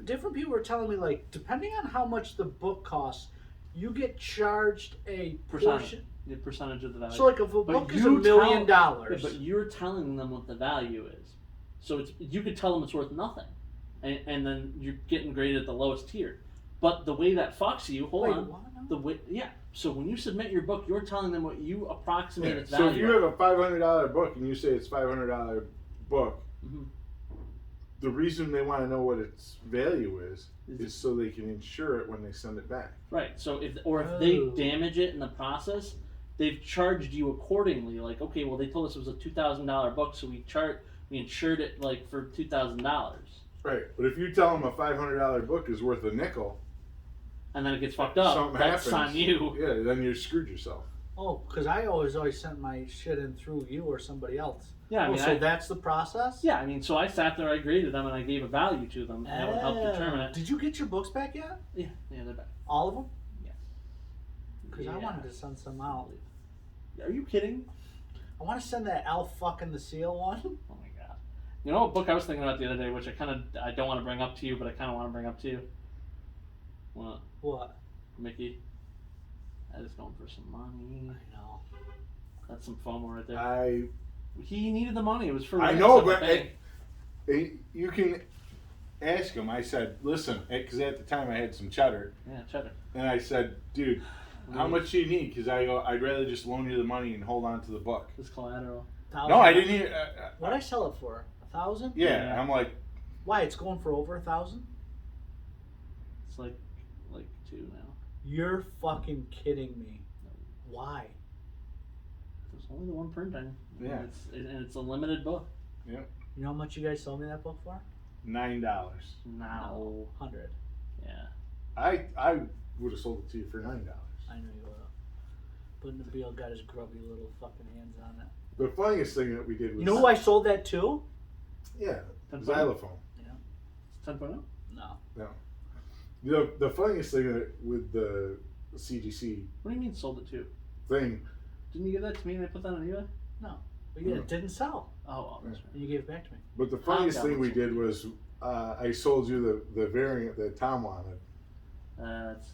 different people were telling me like, depending on how much the book costs, you get charged a portion. The percentage of the value. So like if a But book is you $1 million, Yeah, but you're telling them what the value is. So you could tell them it's worth nothing. And then you're getting graded at the lowest tier. But the way that fucks you, hold wait, on. what? The way, yeah. So when you submit your book, you're telling them what you approximate Yeah, its so value. if you have a $500 book and you say it's $500 book, Mhm. the reason they want to know what its value is so they can insure it when they send it back. Right. So if they Oh. damage it in the process, they've charged you accordingly. Like, okay, well they told us it was a $2,000 book, so we insured it like for $2,000, Right, but if you tell them a $500 book is worth a nickel, and then it gets fucked up. something That's happens. on you. Yeah, then you're screwed yourself. Oh, because I always sent my shit in through you or somebody else. Yeah, I mean, so that's the process? yeah, I mean, so I sat there, I graded them, and I gave a value to them, and that would help determine it. Did you get your books back yet? Yeah, they're back. All of them? Yes. Because I wanted to send some out. Are you kidding? I want to send that Elf fucking the Seal one. Oh my god. You know what book I was thinking about the other day, which I don't want to bring up to you, but I kind of want to bring up to you? What? What? Mickey? I was going for some money. I know. That's some FOMO right there. He needed the money. It was for. I rent, know, so but they- you can ask him. I said, listen, because at the time I had some cheddar, yeah, cheddar. and I said, dude, how much do you need? Because I'd rather just loan you the money and hold on to the book. This collateral. No, I didn't even. What'd I sell it for? 1,000? Yeah, Yeah. I'm like, Why? It's going for over 1,000? It's like 2 now. You're fucking kidding me. Why? There's only the one printing. Yeah. And it's a limited book. Yep. You know how much you guys sold me that book for? $9. No. 100. Yeah. I would have sold it to you for $9. I know you will. But Nabil got his grubby little fucking hands on it. The funniest thing that we did was... You know who I sold that to? Yeah, 10.0? xylophone. It's 10.0? No. No. The funniest thing that with the CGC What do you mean sold it to? thing... Didn't you give that to me and I put that on eBay? No. But yeah, it didn't sell. Oh, that's right. And you gave it back to me. But the funniest Tom thing we got did was I sold you the variant that Tom wanted. That's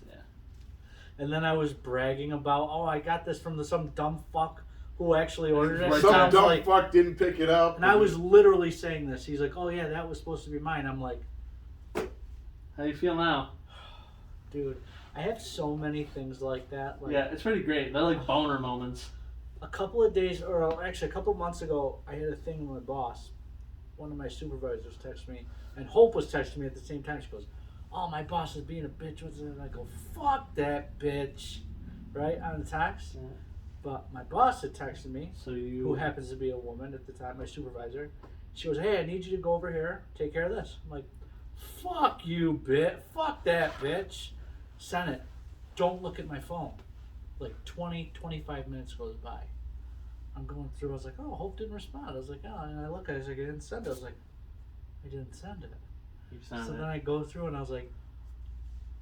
And then I was bragging about, oh, I got this from some dumb fuck who actually ordered it. Right. Some Tom's dumb like, fuck didn't pick it up. and I was literally saying this. He's like, oh yeah, that was supposed to be mine. I'm like, How do you feel now? dude, I have so many things like that. Like Yeah, it's pretty great. They're like boner moments. a couple of days, or actually a couple of months ago, I had a thing with my boss. One of my supervisors texted me, and Hope was texting me at the same time. She goes, oh, my boss is being a bitch. And I go, fuck that bitch. Right? On the text. Yeah. But my boss had texted me, So you. who happens to be a woman at the time, my supervisor. She goes, hey, I need you to go over here, take care of this. I'm like, fuck you, bitch. Fuck that, bitch. Send it. Don't look at my phone. Like 20, 25 minutes goes by. I'm going through. I was like, oh, Hope didn't respond. I was like, oh, and I look at it. I was like, I didn't send it. I was like, I didn't send it. You So sound then it. I go through and I was like,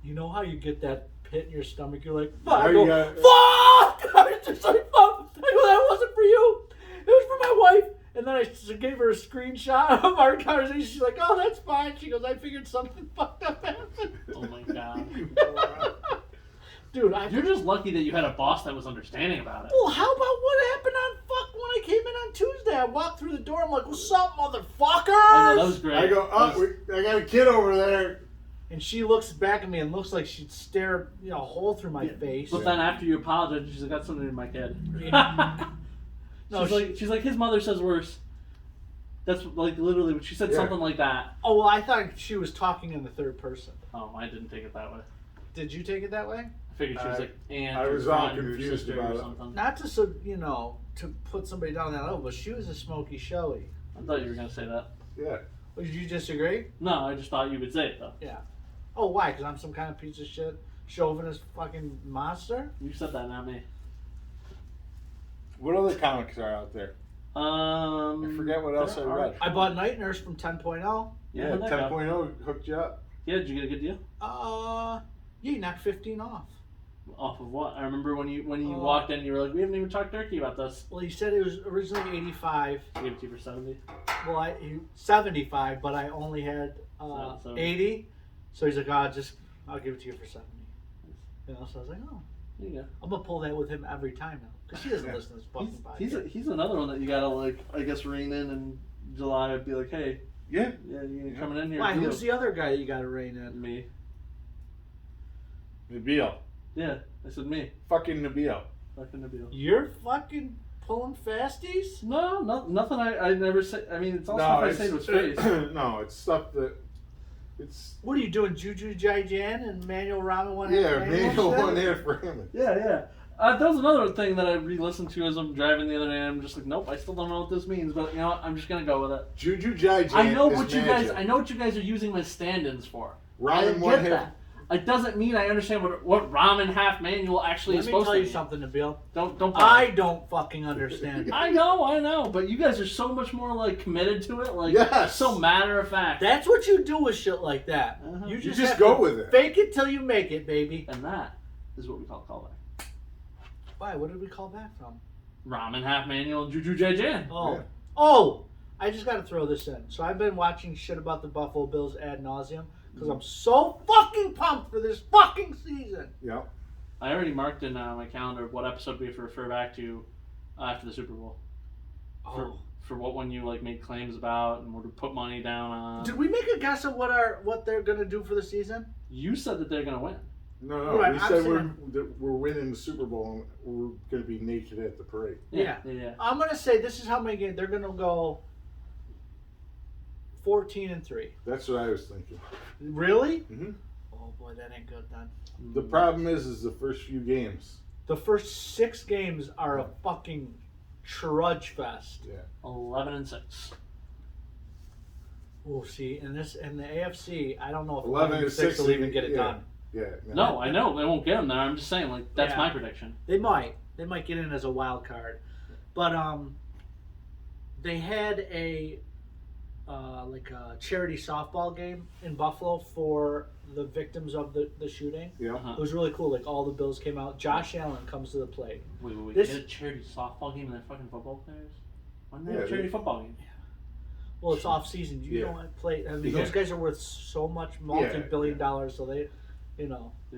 you know how you get that pit in your stomach? You're like, Now fuck. I you go, got- fuck! I was just like, fuck. I go, that wasn't for you. It was for my wife. And then I gave her a screenshot of our conversation. She's like, oh, that's fine. She goes, I figured something fucked up happened. Oh my god. Dude, You're just lucky that you had a boss that was understanding about it. Well, how about what happened on fuck when I came in on Tuesday? I walked through the door. I'm like, what's up, motherfuckers? I know, that was great. I go, That oh, was- I got a kid over there. And she looks back at me and looks like she'd stare, a hole through my face. But then after you apologized, she's like, "Got something in my kid." No, she's like, his mother says worse. That's like literally what she said. Yeah. Something like that. Oh, well, I thought she was talking in the third person. Oh, I didn't take it that way. Did you take it that way? I figured she was like aunt I or was all friend or confused sister about or it. something. Not to, to put somebody down that level, but she was a smoky showy. I thought you were gonna say that. Yeah. Did you disagree? No, I just thought you would say it though. Yeah. Oh, why? Because I'm some kind of piece of shit, chauvinist fucking monster? You said that, not me. What other comics are out there? I forget what else I there are- read. I bought Night Nurse from 10.0. Yeah, Yeah, how'd that go? 10.0 hooked you up. Yeah, did you get a good deal? Yeah, you knocked 15 off. Off of what? I remember when you walked in, you were like, "We haven't even talked turkey about this." Well, he said it was originally 85. I gave it to you for 70. Well, 75, but I only had So- 80. So he's like, I'll give it to you for 70. So I was like, oh, There you go. I'm gonna pull that with him every time now because he doesn't listen to this fucking podcast. He's another one that you gotta like, I guess, rein in July and be like, "Hey, Yeah. you coming in here?" Why? Deal. Who's the other guy that you got to rein in? Me. Nabil. Yeah, I said me. Fucking Nabil. Fucking Nabil. You're fucking pulling fasties. No, nothing. I never say. I mean, it's all stuff I say to his face. No, it's stuff that it's What are you doing, Juju Jaijan and Manuel Ramen one? yeah, hand manual shit? one hand for him. Yeah. That was another thing that I re-listened to as I'm driving the other day. I'm just like, nope, I still don't know what this means, but you know what? I'm just gonna go with it. Juju Jai I know is what you magic. guys. I know what you guys are using my stand-ins for. Ramen I one get hand. that. It doesn't mean I understand what ramen half manual actually Let is me supposed tell to you mean. something, Nabil. Don't. I don't fucking understand. I know, but you guys are so much more like committed to it, like Yes. so matter of fact. That's what you do with shit like that. Uh-huh. You You just, just have go to with it. Fake it till you make it, baby. And that is what we call callback. Why? What did we call back from? Ramen half manual and Juju Jaijan. Oh. Yeah. Oh! I just gotta throw this in. So I've been watching shit about the Buffalo Bills ad nauseum because I'm so fucking pumped for this fucking season. Yeah. I already marked in my calendar what episode we have to refer back to after the Super Bowl. Oh. For what one you like made claims about and what to put money down on. Did we make a guess of what they're gonna do for the season? You said that they're gonna win. No. Right, we I'm said saying- we're winning the Super Bowl and we're going to be naked at the parade. Yeah. I'm gonna say this is how many games they're gonna go. 14-3. That's what I was thinking. Really? Mm-hmm. Oh boy, that ain't good then. The problem is the first few games. The first 6 games are a fucking trudge fest. Yeah. 11-6. Oh, see, in the AFC, I don't know if 11-6 will even get it done. Yeah. No, I know they won't get them there. I'm just saying, like that's Yeah. my prediction. They might get in as a wild card, but they had a like a charity softball game in Buffalo for the victims of the shooting. Yeah. It was really cool. Like all the Bills came out. Josh Allen comes to the plate. Wait. This- They had a charity softball game and they're fucking football players? Why didn't they have a Yeah, charity football game? Well, it's off season. You Yeah. don't play. I mean, Yeah. those guys are worth so much multi-billion dollars. So they, They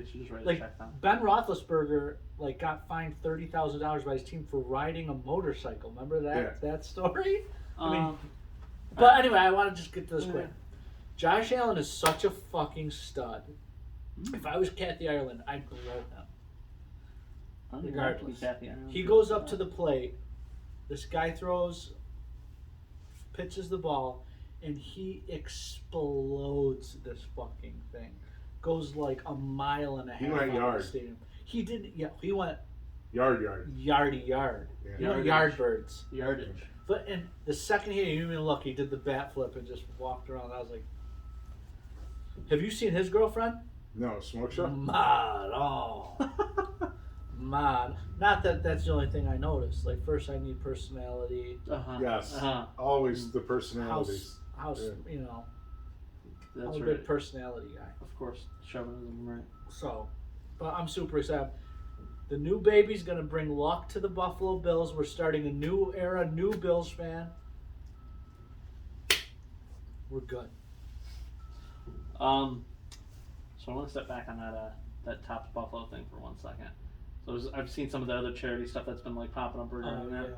should just write a like check down. Ben Roethlisberger, like got fined $30,000 by his team for riding a motorcycle. Remember that story? I mean, but anyway, I want to just get to this quick. Josh Allen is such a fucking stud. If I was Kathy Ireland, I'd grow him. Regardless. He goes up to the plate. This guy pitches the ball, and he explodes this fucking thing. Goes like a mile and a half He went out of yard. the stadium. He did, yeah. He went Yard. yard. Yeah. He went yard birds. Yardage. But and the second he didn't even look, he did the bat flip and just walked around. I was like, "Have you seen his girlfriend?" No, smoke shop? Mad, oh, mad. Not that that's the only thing I noticed. Like first, I need personality. Yes. Always the personalities. House, Yeah. you know, That's I'm a right. big personality guy. Of course, chauvinism, right? So, but I'm super excited. The new baby's gonna bring luck to the Buffalo Bills. We're starting a new era, new Bills fan. We're good. So I want to step back on that Tops Buffalo thing for 1 second. So I've seen some of the other charity stuff that's been like popping up regarding that,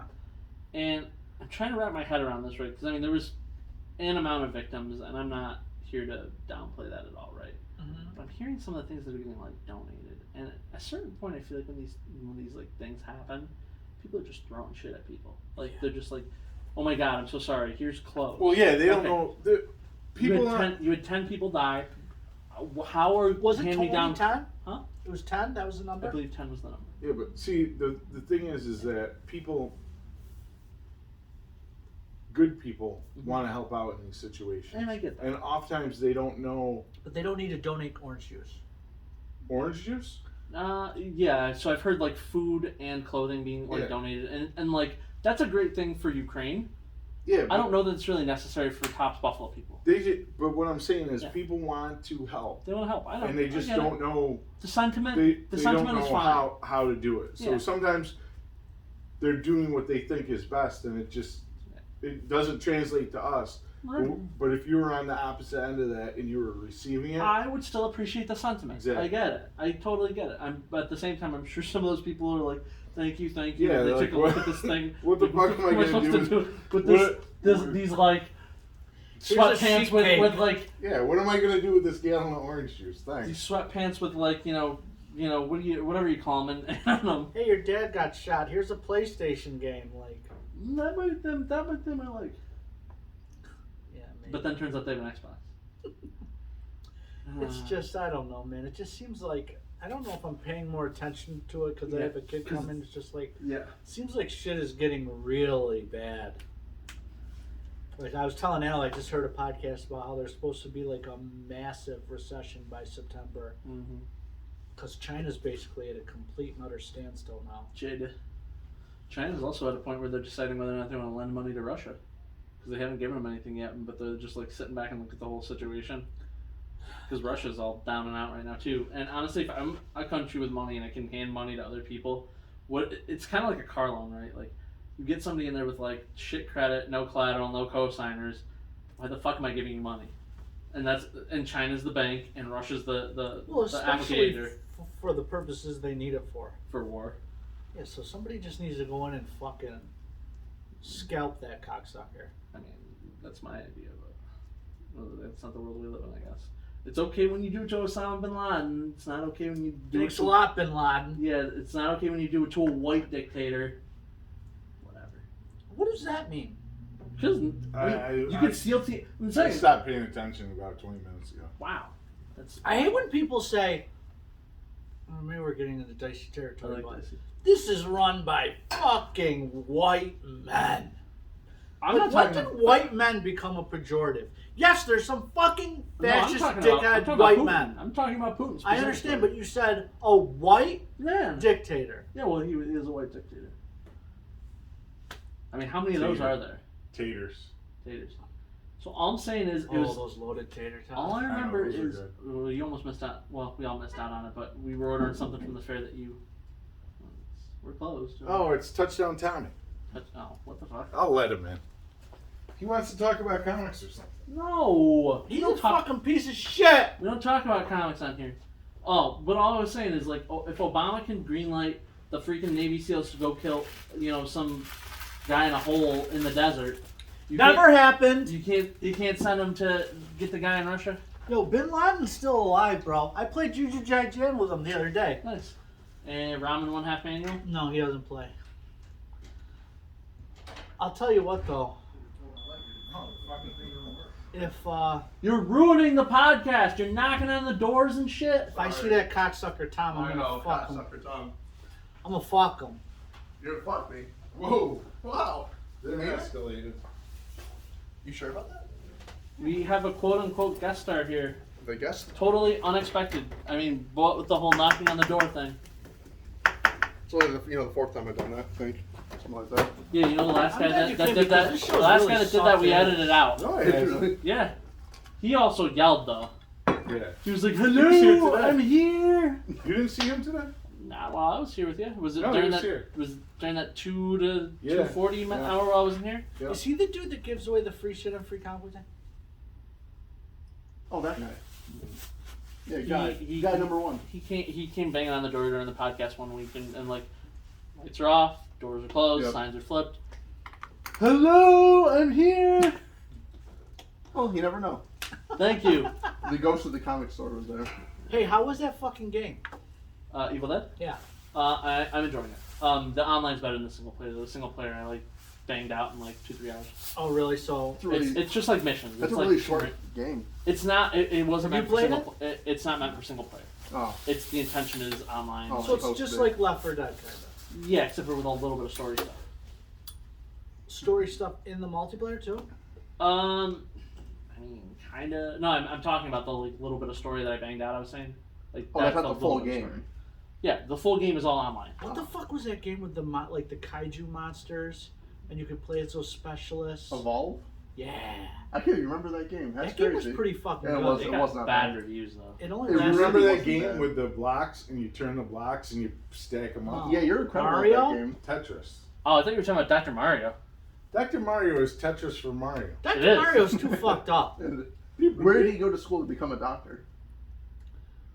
and I'm trying to wrap my head around this, right? Because I mean, there was an amount of victims, and I'm not here to downplay that at all, right? But I'm hearing some of the things that are getting like donated, and at a certain point, I feel like when these like things happen, people are just throwing shit at people. Like they're just like, "Oh my god, I'm so sorry. Here's clothes." Well, yeah, they don't Okay. know. You had 10 people die. How are Was it hand me down? 10? Huh? It was 10. That was the I number. believe 10 was the number. Yeah, but see, the thing is that good people want to help out in these situations. And I get that. And oftentimes they don't know But they don't need to donate orange juice. orange juice. Yeah. So I've heard like food and clothing being like Yeah. donated, and like that's a great thing for Ukraine. Yeah, I don't know that it's really necessary for Tops Buffalo people. But what I'm saying is, Yeah. people want to help, They want to help. I know. and they just don't know. The sentiment. They the don't sentiment know is fine. how to do it. So Yeah. sometimes they're doing what they think is best, and it doesn't translate to us. Right. But if you were on the opposite end of that and you were receiving it, I would still appreciate the sentiment. Exactly. I get it. I totally get it. But at the same time, I'm sure some of those people are like, "Thank you." Yeah, And they they're take like, a look what- at this thing. what the fuck am I gonna supposed do to with- with this what- these like Here's a sweatpants sheet with cake. like yeah, what am I gonna do with this gallon of orange juice? Thanks. these sweatpants with like whatever you call them, and I don't know. Hey, your dad got shot. Here's a PlayStation game. Like, That might them I like. yeah, maybe. But then turns out they have an Xbox. It's just, I don't know, man. It just seems like, I don't know if I'm paying more attention to it because I Yeah, have a kid 'cause- coming. It's just like, yeah. seems like shit is getting really bad. Like I was telling Al, I just heard a podcast about how there's supposed to be like a massive recession by September Mm-hmm. because China's basically at a complete and utter standstill now. Jade. China's also at a point where they're deciding whether or not they want to lend money to Russia because they haven't given them anything yet, but they're just like sitting back and look at the whole situation. Because Russia's all down and out right now too. And honestly, if I'm a country with money and I can hand money to other people, it's kind of like a car loan, right? Like you get somebody in there with like shit credit, no collateral, no co-signers. Why the fuck am I giving you money? And China's the bank and Russia's the especially applicator for the purposes they need it for. for war. Yeah, so somebody just needs to go in and fucking scalp that cocksucker. I mean, that's my idea, but that's not the world we live in, I guess. It's okay when you do it to Osama bin Laden. It's not okay when you do Thanks it a to lot, Bin Laden. Yeah, it's not okay when you do it to a white dictator. Whatever. What does that mean? Because you can steal. I'm I saying. stopped paying attention about 20 minutes ago. Wow, that's I hate when people say, Well, maybe we're getting into dicey I territory, like but this. this is run by fucking white men. I'm Like, not when talking. did white men become a pejorative? Yes, there's some fucking No, I'm fascist talking about- I'm dickhead talking white about Putin. men. I'm talking about Putin. I specifically. understand, but you said a white Yeah. dictator. Yeah, well, he is a white dictator. I mean, how many of those Tater. are there? Taters. Taters. So all I'm saying is, it Oh, was. those loaded tater tots. All I remember those are is, well, you almost missed out. Well, we all missed out on it, but we were ordering something from the fair that you. We're closed. Oh, it's Touchdown Tommy. Oh, what the fuck? I'll let him in. He wants to talk about comics or something. No, He's we a don't talk. fucking piece of shit. We don't talk about comics on here. Oh, but all I was saying is like, if Obama can greenlight the freaking Navy SEALs to go kill, some guy in a hole in the desert, Never happened. You can't send him to get the guy in Russia. Yo, Bin Laden's still alive, bro. I played Jujutsu with him the other day. Nice. And Ramen 1/2 manual. No, he doesn't play. I'll tell you what, though. If You're ruining the podcast. You're knocking on the doors and shit. I see that cocksucker Tom, I'm gonna fuck him. Tom. I'm gonna fuck him. You're gonna fuck me. Whoa. Wow. Then escalated. You sure about that? We have a quote unquote guest star here. The guest? Totally unexpected. I mean, what with the whole knocking on the door thing. It's only the fourth time I've done that, I think. Something like that. Yeah, the last I'm guy glad that, you that came did that. because this The show's last really guy that did sucked, that, we man. edited it out. No, I Did you hasn't. really? Yeah. He also yelled though. Yeah. He was like, was here "Hello, today. I'm here." You didn't see him today? Nah, well, I was here with you. Was it No, he during was that? here. Was it during that 2 to Yeah. 2:40 Yeah. hour while I was in here? Yeah. Is he the dude that gives away the free shit on free comic thing? Oh, that guy. Yeah, He- guy number one. He came banging on the door during the podcast one week and like, lights are off, doors are closed, Yep. signs are flipped. Hello, I'm here. Well, you never know. Thank you. The ghost of the comic store was there. Hey, how was that fucking game? Evil Dead. Yeah. I'm enjoying it. The online's better than the single player. The single player I like banged out in like 2-3 hours. Oh, really? So It's a really, It's just like missions. that's It's a like really short game. It's not. It wasn't Have meant you for played single. It's not meant for single player. Oh. It's the intention is online. Oh, So it's supposed just to be. like Left 4 Dead, kind of. Yeah, except for with a little bit of story stuff. Story stuff in the multiplayer too. I mean, kind of. No, I'm talking about the like little bit of story that I banged out. I was saying, like Oh, that's not the little full bit of game. story. Yeah, the full game is all online. What the fuck was that game with the like the kaiju monsters, and you could play as those specialists? Evolve? Yeah, I can't even remember that game. That's that game crazy. was pretty fucking Yeah, it good. was. They It got was not bad bad. reviews though. It only It You lasted. remember that wasn't game bad. with the blocks and you turn the blocks and you stack them up? Oh. Yeah, you're incredible Mario? at that game. Tetris. Oh, I thought you were talking about Dr. Mario. Dr. Mario is Tetris for Mario. It Dr. is. Mario's too fucked up. And where did he go to school to become a doctor?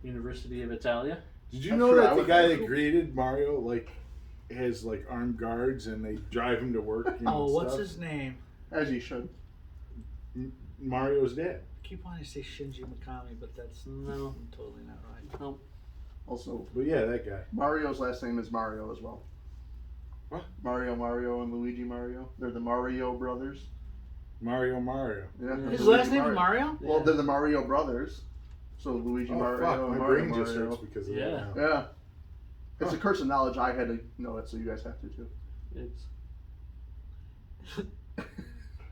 University of Italia. Did you I'm know sure I that the would guy be. that created Mario has armed guards and they drive him to work? You know, Oh, what's stuff? his name? As he should. Mario's dad. I keep wanting to say Shinji Mikami, but that's No. totally not right. No. Also, But yeah, that guy. Mario's last name is Mario as well. What? Mario, and Luigi Mario. They're the Mario brothers. Mario. Yeah. His His Luigi last name is Mario. Well, they're the Mario brothers. So Luigi Oh, Mario fuck, and my Mario brain just Mario. hurts because of Yeah. that now. Yeah. It's a curse of knowledge. I had to know it, so you guys have to too. It's.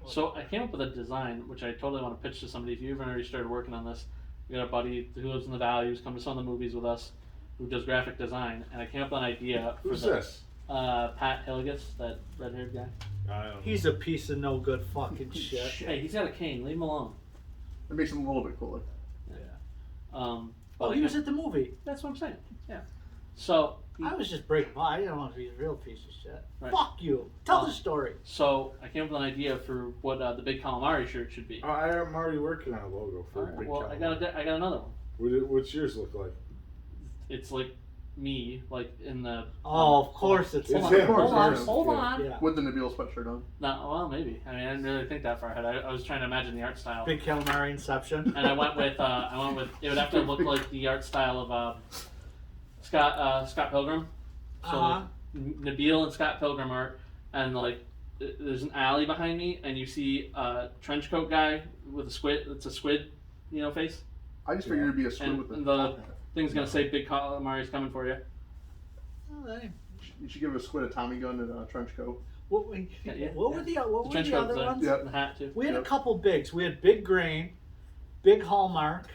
So I came up with a design which I totally want to pitch to somebody. If you've already started working on this, we got a buddy who lives in the Valley who's come to some of the movies with us, who does graphic design, and I came up with an idea for Who's the, this? Pat Hilligus, that red-haired guy. I don't know. He's a piece of no good fucking shit. Hey, he's got a cane. Leave him alone. It makes them a little bit cooler. But Oh, I he was came- at the movie. That's what I'm saying. Yeah. So. I was just breaking by. I didn't want to be a real piece of shit. Right. Fuck you. Tell Oh. the story. So I came up with an idea for what the big calamari shirt should be. Oh, I'm already working on a logo for Alright, Big well, I got another one. What's yours look like? It's like me, like in the. Oh, of course it's It's Hold on, him. hold on, It's him. hold Yeah. on. Yeah. With the Nabil sweatshirt on. No, well, maybe. I mean, I didn't really think that far ahead. I was trying to imagine the art style, Big calamari Inception. and I went with it would have to look like the art style of Scott Pilgrim. So Uh-huh. like, Nabil and Scott Pilgrim art, and like there's an alley behind me, and you see a trench coat guy with a squid. It's a squid, face. I just figured it'd be a squid And with the the- top hat. Thing's gonna say Big Calamari's coming for you. Oh, hey. You should give a squid a Tommy gun and a trench coat. What were The trench the coat, other ones? Yeah. the hat too. We had a Yep. couple bigs. We had Big Grain, Big Hallmark.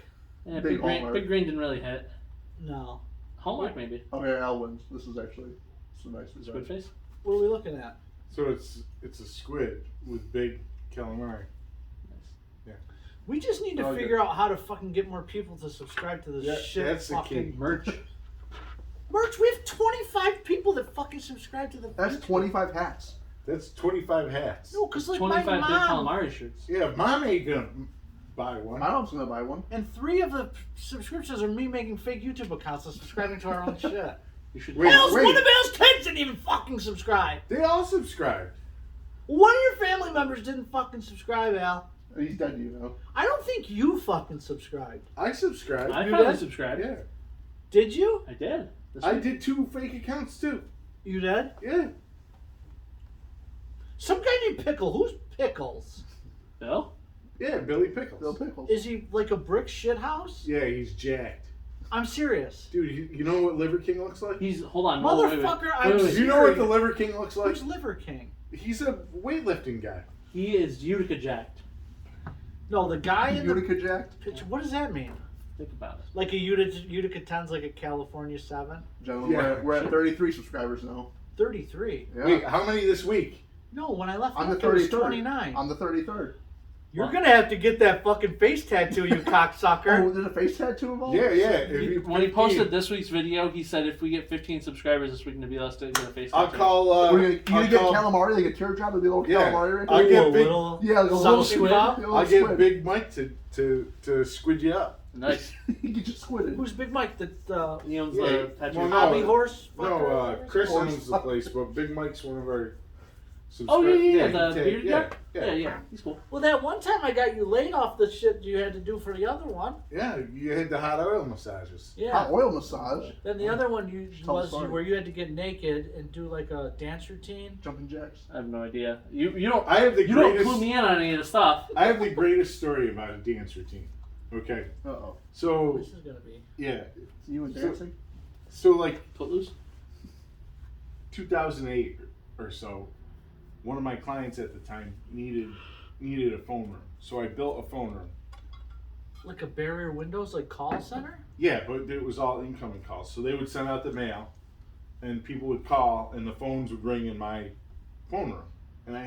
Yeah, Big Big Green, Hallmark. Big Green didn't really hit. No. Hallmark maybe. Okay, Al wins. This is actually some nice design. Squid face. What are we looking at? So it's a squid with big calamari. Nice. We just need to Oh, figure out how to fucking get more people to subscribe to this Yeah, shit. that's the fucking key. Merch. merch. We have 25 people that fucking subscribe to the. That's 25 hats. That's 25 hats. No, because like my 25 Big mom Calamari shirts. Yeah, mom ain't gonna buy one. My mom's gonna buy one. and 3 of the subscriptions are me making fake YouTube accounts and subscribing to our own shit. You should. Wait, Hell's wait. one of Bill's kids didn't even fucking subscribe. They all subscribed. One of your family members didn't fucking subscribe, Al. He's dead to you now. I don't think you fucking subscribed. I subscribed. I You probably did? subscribed. Yeah. Did you? I did. This I week. did 2 fake accounts too. You did? Yeah. Some guy named Pickle. Who's Pickles? Bill? Yeah, Billy Pickles. Bill Pickles. Is he like a brick shit house? Yeah, he's jacked. I'm serious. Dude, you know what Liver King looks like? He's hold on. hold on, wait, wait. Motherfucker, Wait, I'm wait, wait. Do you know what the Liver King looks like? Who's Liver King? He's a weightlifting guy. He is Utica jacked. No, the guy in the Utica jacked. picture. What does that mean? Think about it. Like a Utica 10's like a California 7? Gentlemen, Yeah. we're at 33 subscribers now. 33. Yeah. Wait, how many this week? No, when I left On the work, it was 33rd. 29. On the 33rd. You're going to have to get that fucking face tattoo, you cocksucker. Oh, there's a face tattoo involved? Yeah, yeah. If you When he 15, posted this week's video, he said if we get 15 subscribers this week, it'll be less to get a face I'll tattoo. call. You I'll get call- calamari, like a teardrop, it'll be a little Yeah. calamari right I'll there. get Ooh, a big- little, Yeah, like a subtle little squid. a little I'll get squid. Big Mike to squid you up. Nice. You get you squidded. Who's Big Mike? The He owns Yeah, the tattoo. well, no. hobby horse? No, fucker? Chris Horse. owns the place, but Big Mike's one of our. Oh yeah, he the take- bearded yeah, guy. yeah, Yeah, he's cool. Well, that one time I got you laid off the shit you had to do for the other one. yeah. You had the hot oil massages. Yeah. Hot oil massage. Then the other one Tell the was story. where you had to get naked and do like a dance routine. Jumping jacks. I have no idea. You don't I have the you don't greatest. clue me in on any of the stuff. I have the greatest story about a dance routine. Okay, Uh-oh. so This is gonna be. yeah, You and So- dancing? so like Footloose. 2008 or so, one of my clients at the time needed a phone room, so I built a phone room. Like a barrier windows, like call center? Yeah, but it was all incoming calls, so they would send out the mail, and people would call, and the phones would ring in my phone room, and I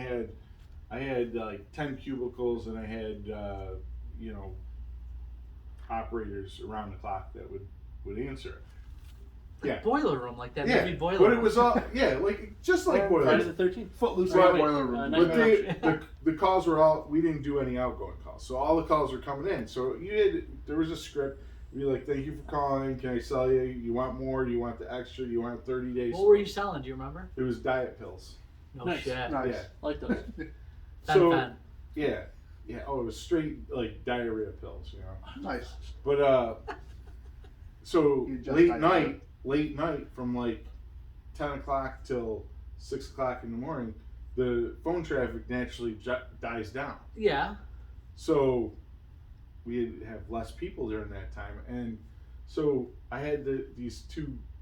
had like 10 cubicles, and I had operators around the clock that would answer it. Yeah. Boiler room, like that Yeah, movie Boiler but Room. it was all like just like Friday boilers. the 13th. Footloose Right, in the wait, boiler room. Nightmare But on Elm the calls were all, we didn't do any outgoing calls, so all the calls were coming in. So there was a script. Be like, thank you for calling. Can I sell you? You want more? You want the extra? You want 30 days? What were you selling? Do you remember? It was diet pills. No Nice. shit. Nice. Yeah. I like those. So Fen. yeah. Oh, it was straight like diarrhea pills, you know. Nice. But so You just late night from like 10 o'clock till 6 o'clock in the morning, the phone traffic naturally dies down. Yeah. So we have less people during that time, and so I had these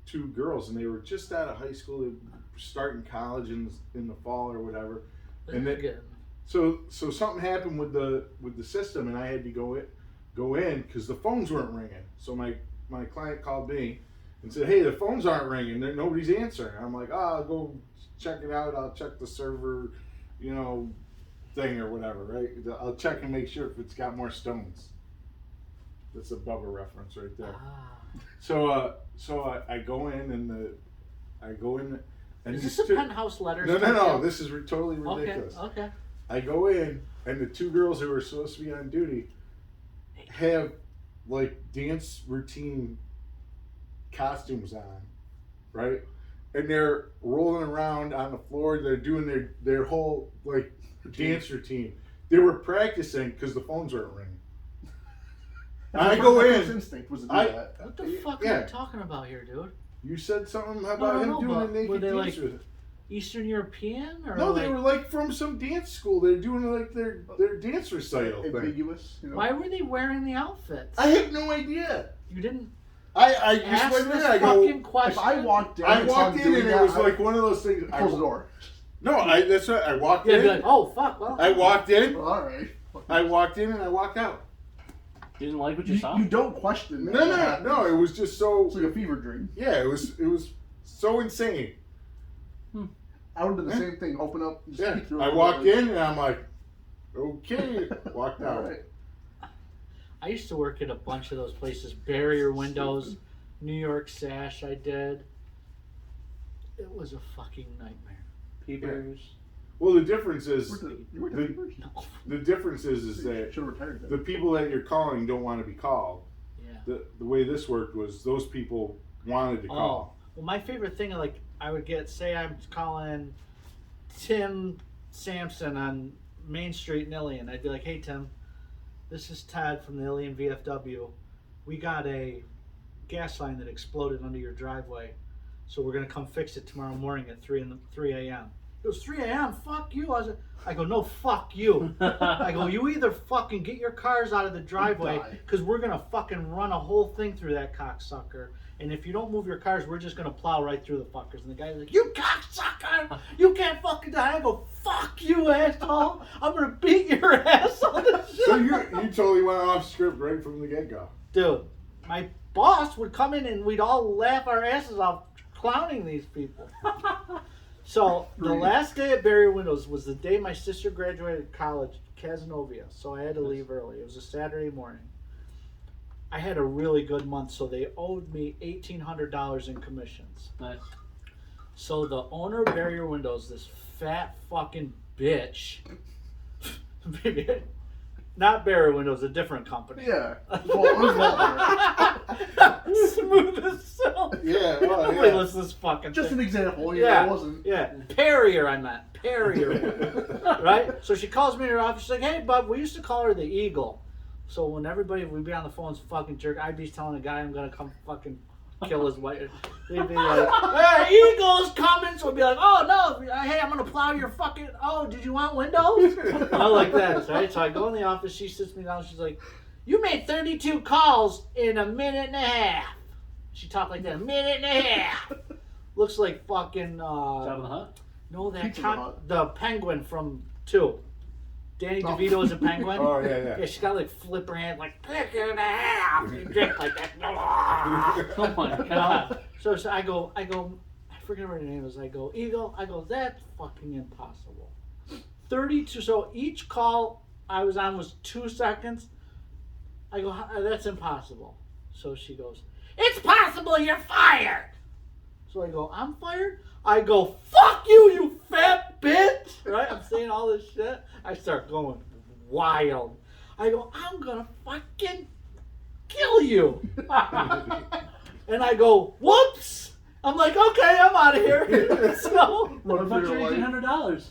two girls, and they were just out of high school, they were starting college in the fall or whatever. And then- Good. So something happened with the system, and I had to go in because the phones weren't ringing. So my client called me and said, "Hey, the phones aren't ringing. Nobody's answering." I'm like, I'll go check it out. I'll check the server, thing or whatever, right? I'll check and make sure if it's got more stones. That's a Bubba reference right there. Ah. So I go in and and Is these this a two- penthouse letter? No. This is totally Okay. ridiculous. Okay. I go in, and the two girls who were supposed to be on duty have like dance routine costumes on, right? And they're rolling around on the floor. They're doing their whole like dance routine. They were practicing because the phones weren't ringing. I go My first in. instinct was to do I- that. What the fuck Yeah. are you talking about here, dude? You said something about No, him no, doing a but naked were they, dance like, with it. Eastern European or No, like, they were like from some dance school. They're doing like their dance recital thing. Ambiguous. why were they wearing the outfits? I have no idea. You didn't. I just Ask went in. this I fucking go. question. If I walked in, I and saw walked him in doing and it that, was like one of those things. close the door. No, that's what I walked Yeah, in. be like, oh fuck, well. I walked in. All right. I walked in and I walked out. You didn't like what you You, saw? you don't question that. No. It was just so. It's like a fever dream. Yeah, it was so insane. I would have done the same thing. Open up. And Yeah, speak through I it. walked in and I'm like, okay, walked All out. right. I used to work at a bunch of those places. Barrier Windows, New York Sash. I did. It was a fucking nightmare. Peepers. Well, the difference is You were The- the No. the difference is that should have retired. the people that you're calling don't want to be called. Yeah. The way this worked was those people wanted to call. Well, my favorite thing, like, I would get, say I'm calling Tim Sampson on Main Street in Ilion. I'd be like, hey, Tim, this is Ted from the Ilion VFW. We got a gas line that exploded under your driveway, so we're going to come fix it tomorrow morning at 3 a.m. It was 3 a.m. Fuck you. I go, no, fuck you. I go, you either fucking get your cars out of the driveway, Die. because we're going to fucking run a whole thing through that cocksucker. And if you don't move your cars, we're just going to plow right through the fuckers. And the guy's like, you cocksucker! You can't fucking die. I go, fuck you, asshole. I'm going to beat your ass on this shit. So you totally went off script right from the get-go. Dude, my boss would come in and we'd all laugh our asses off clowning these people. So the last day at Barrier Windows was the day my sister graduated college, Casanova. So I had to leave early. It was a Saturday morning. I had a really good month, so they owed me $1,800 in commissions. Nice. So the owner of Barrier Windows, this fat fucking bitch, not Barrier Windows, a different company. Yeah. Well, it was Walmart. Smooth as silk. Yeah, well, Nobody yeah. listens to this fucking Just thing. an example. You Yeah. know, it wasn't. Yeah, Perrier, I meant. Perrier. Right? So she calls me in her office. She's like, hey, bud, we used to call her the Eagle. So when everybody would be on the phones fucking jerk, I'd be telling a guy I'm going to come fucking kill his wife. They'd be like, hey, Eagle's coming. So we'd be like, oh, no. Hey, I'm going to plow your fucking, oh, did you want windows? I like that, right? So I go in the office. She sits me down. She's like, you made 32 calls in a minute and a half. She talked like that, a minute and a half. Looks like fucking, Jabba the Hutt? no, that Pizza Hut. the penguin from 2. Danny DeVito is a penguin. Oh, yeah. Yeah, she's got like flipper hand, like pick it in half. You drink like that. Oh my god. So I go, I forget what her name is. I go, Eagle. I go, that's fucking impossible. 32. So each call I was on was 2 seconds. I go, that's impossible. So she goes, it's possible. You're fired. So I go, I'm fired? I go, fuck you, you fat bitch! Right? I'm saying all this shit. I start going wild. I go, I'm gonna fucking kill you. And I go, whoops! I'm like, okay, I'm out of here. So, What about for your your life. $1,800?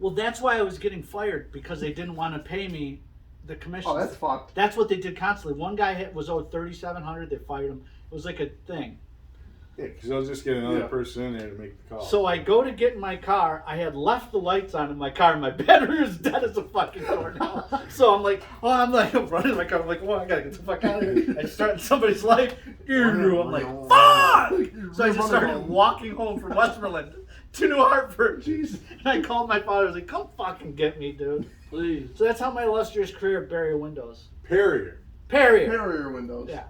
well, that's why I was getting fired, because they didn't want to pay me the commission. Oh, that's fucked. That's what they did constantly. One guy was owed $3,700. They fired him. It was like a thing. Yeah, because I'll just get another Yeah. person in there to make the call. So I go to get in my car. I had left the lights on in my car, and my battery is dead as a fucking doornail. So I'm like, I'm running in my car. I'm like, I gotta get the fuck out of here. I start in somebody's life. I'm like, fuck! So I just started walking home from Westmoreland to New Hartford. Jesus. And I called my father. I was like, come fucking get me, dude. Please. So that's how my illustrious career at Barrier Windows. Perrier. Perrier. Barrier windows. Yeah.